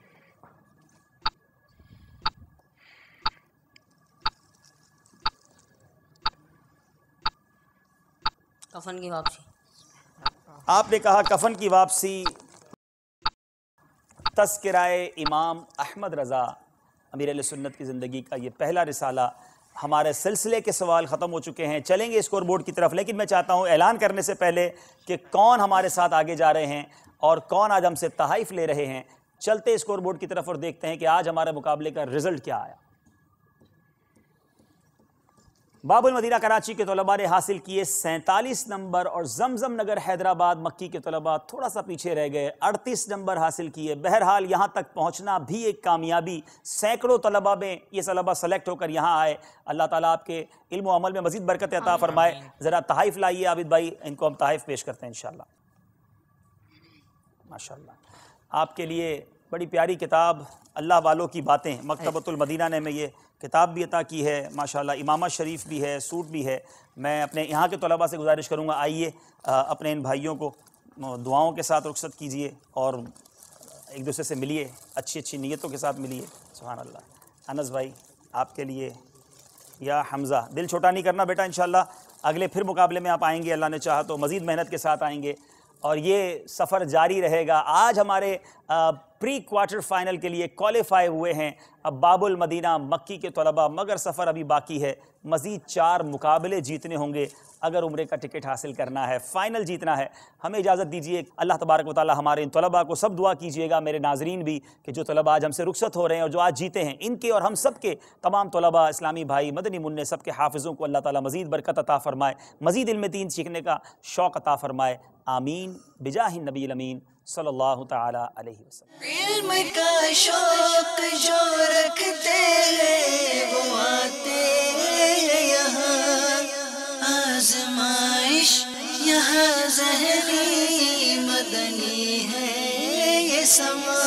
कफन की वापसी। आपने कहा कफन की वापसी। तज़किराए इमाम अहमद रज़ा अमीर अहले सुन्नत की ज़िंदगी का ये पहला रिसाला। हमारे सिलसिले के सवाल ख़त्म हो चुके हैं, चलेंगे स्कोर बोर्ड की तरफ। लेकिन मैं चाहता हूँ ऐलान करने से पहले कि कौन हमारे साथ आगे जा रहे हैं और कौन आज हमसे तहाइफ ले रहे हैं। चलते स्कोर बोर्ड की तरफ और देखते हैं कि आज हमारे मुकाबले का रिज़ल्ट क्या आया। बाबुल मदीना कराची के तलबा ने हासिल किए 47 नंबर और जमजम नगर हैदराबाद मक्की के तलबा थोड़ा सा पीछे रह गए, 38 नंबर हासिल किए। बहरहाल यहाँ तक पहुँचना भी एक कामयाबी। सैकड़ों तलबा में ये तलबा सेलेक्ट होकर यहाँ आए। अल्लाह ताला आपके इल्म व अमल में मज़ीद बरकत अता फरमाए। ज़रा तहाइफ लाइए आबिद भाई, इनको हम तहाइफ पेश करते हैं इंशाअल्लाह। माशाअल्लाह आपके लिए बड़ी प्यारी किताब अल्लाह वालों की बातें, मकतबतुल मदीना ने में ये किताब भी अता की है माशाअल्लाह। इमामा शरीफ भी है, सूट भी है। मैं अपने यहाँ के तलबा से गुजारिश करूँगा, आइए अपने इन भाइयों को दुआओं के साथ रुखसत कीजिए और एक दूसरे से मिलिए, अच्छी अच्छी नीयतों के साथ मिलिए। सुभान अल्लाह। अनस भाई आपके लिए, या हमज़ा, दिल छोटा नहीं करना बेटा, इंशाअल्लाह अगले फिर मुकाबले में आप आएंगे, अल्लाह ने चाहा तो मज़ीद मेहनत के साथ आएंगे और ये सफ़र जारी रहेगा। आज हमारे प्री क्वार्टर फाइनल के लिए क्वालिफाई हुए हैं अब बाबुल मदीना मक्की के तलबा, मगर सफ़र अभी बाकी है। मज़ीद 4 मुकाबले जीतने होंगे अगर उम्रे का टिकट हासिल करना है, फ़ाइनल जीतना है। हमें इजाज़त दीजिए। अल्लाह तबारक व तआला हमारे इन तलबा को सब दुआ कीजिएगा, मेरे नाजरीन भी, कि जो तलबा आज हमसे रुखसत हो रहे हैं और जो आज जीते हैं, इनके और हम सब के तमाम तलबा, इस्लामी भाई, मदनी मुन्ने, सब के हाफिज़ों को अल्लाह ताला मज़ीद बरकत अता फ़रमाए, मज़ीद इल्म दीन सीखने का शौक़ अता फ़रमाए। आमीन बिजाहि नबील अमीन सल्लल्लाहु तआला अलैहि वसल्लम। इल्म का शौक जो रखते हैं वो आते हैं यहाँ, आज़माइश यहाँ ज़हनी मदनी है ये समा।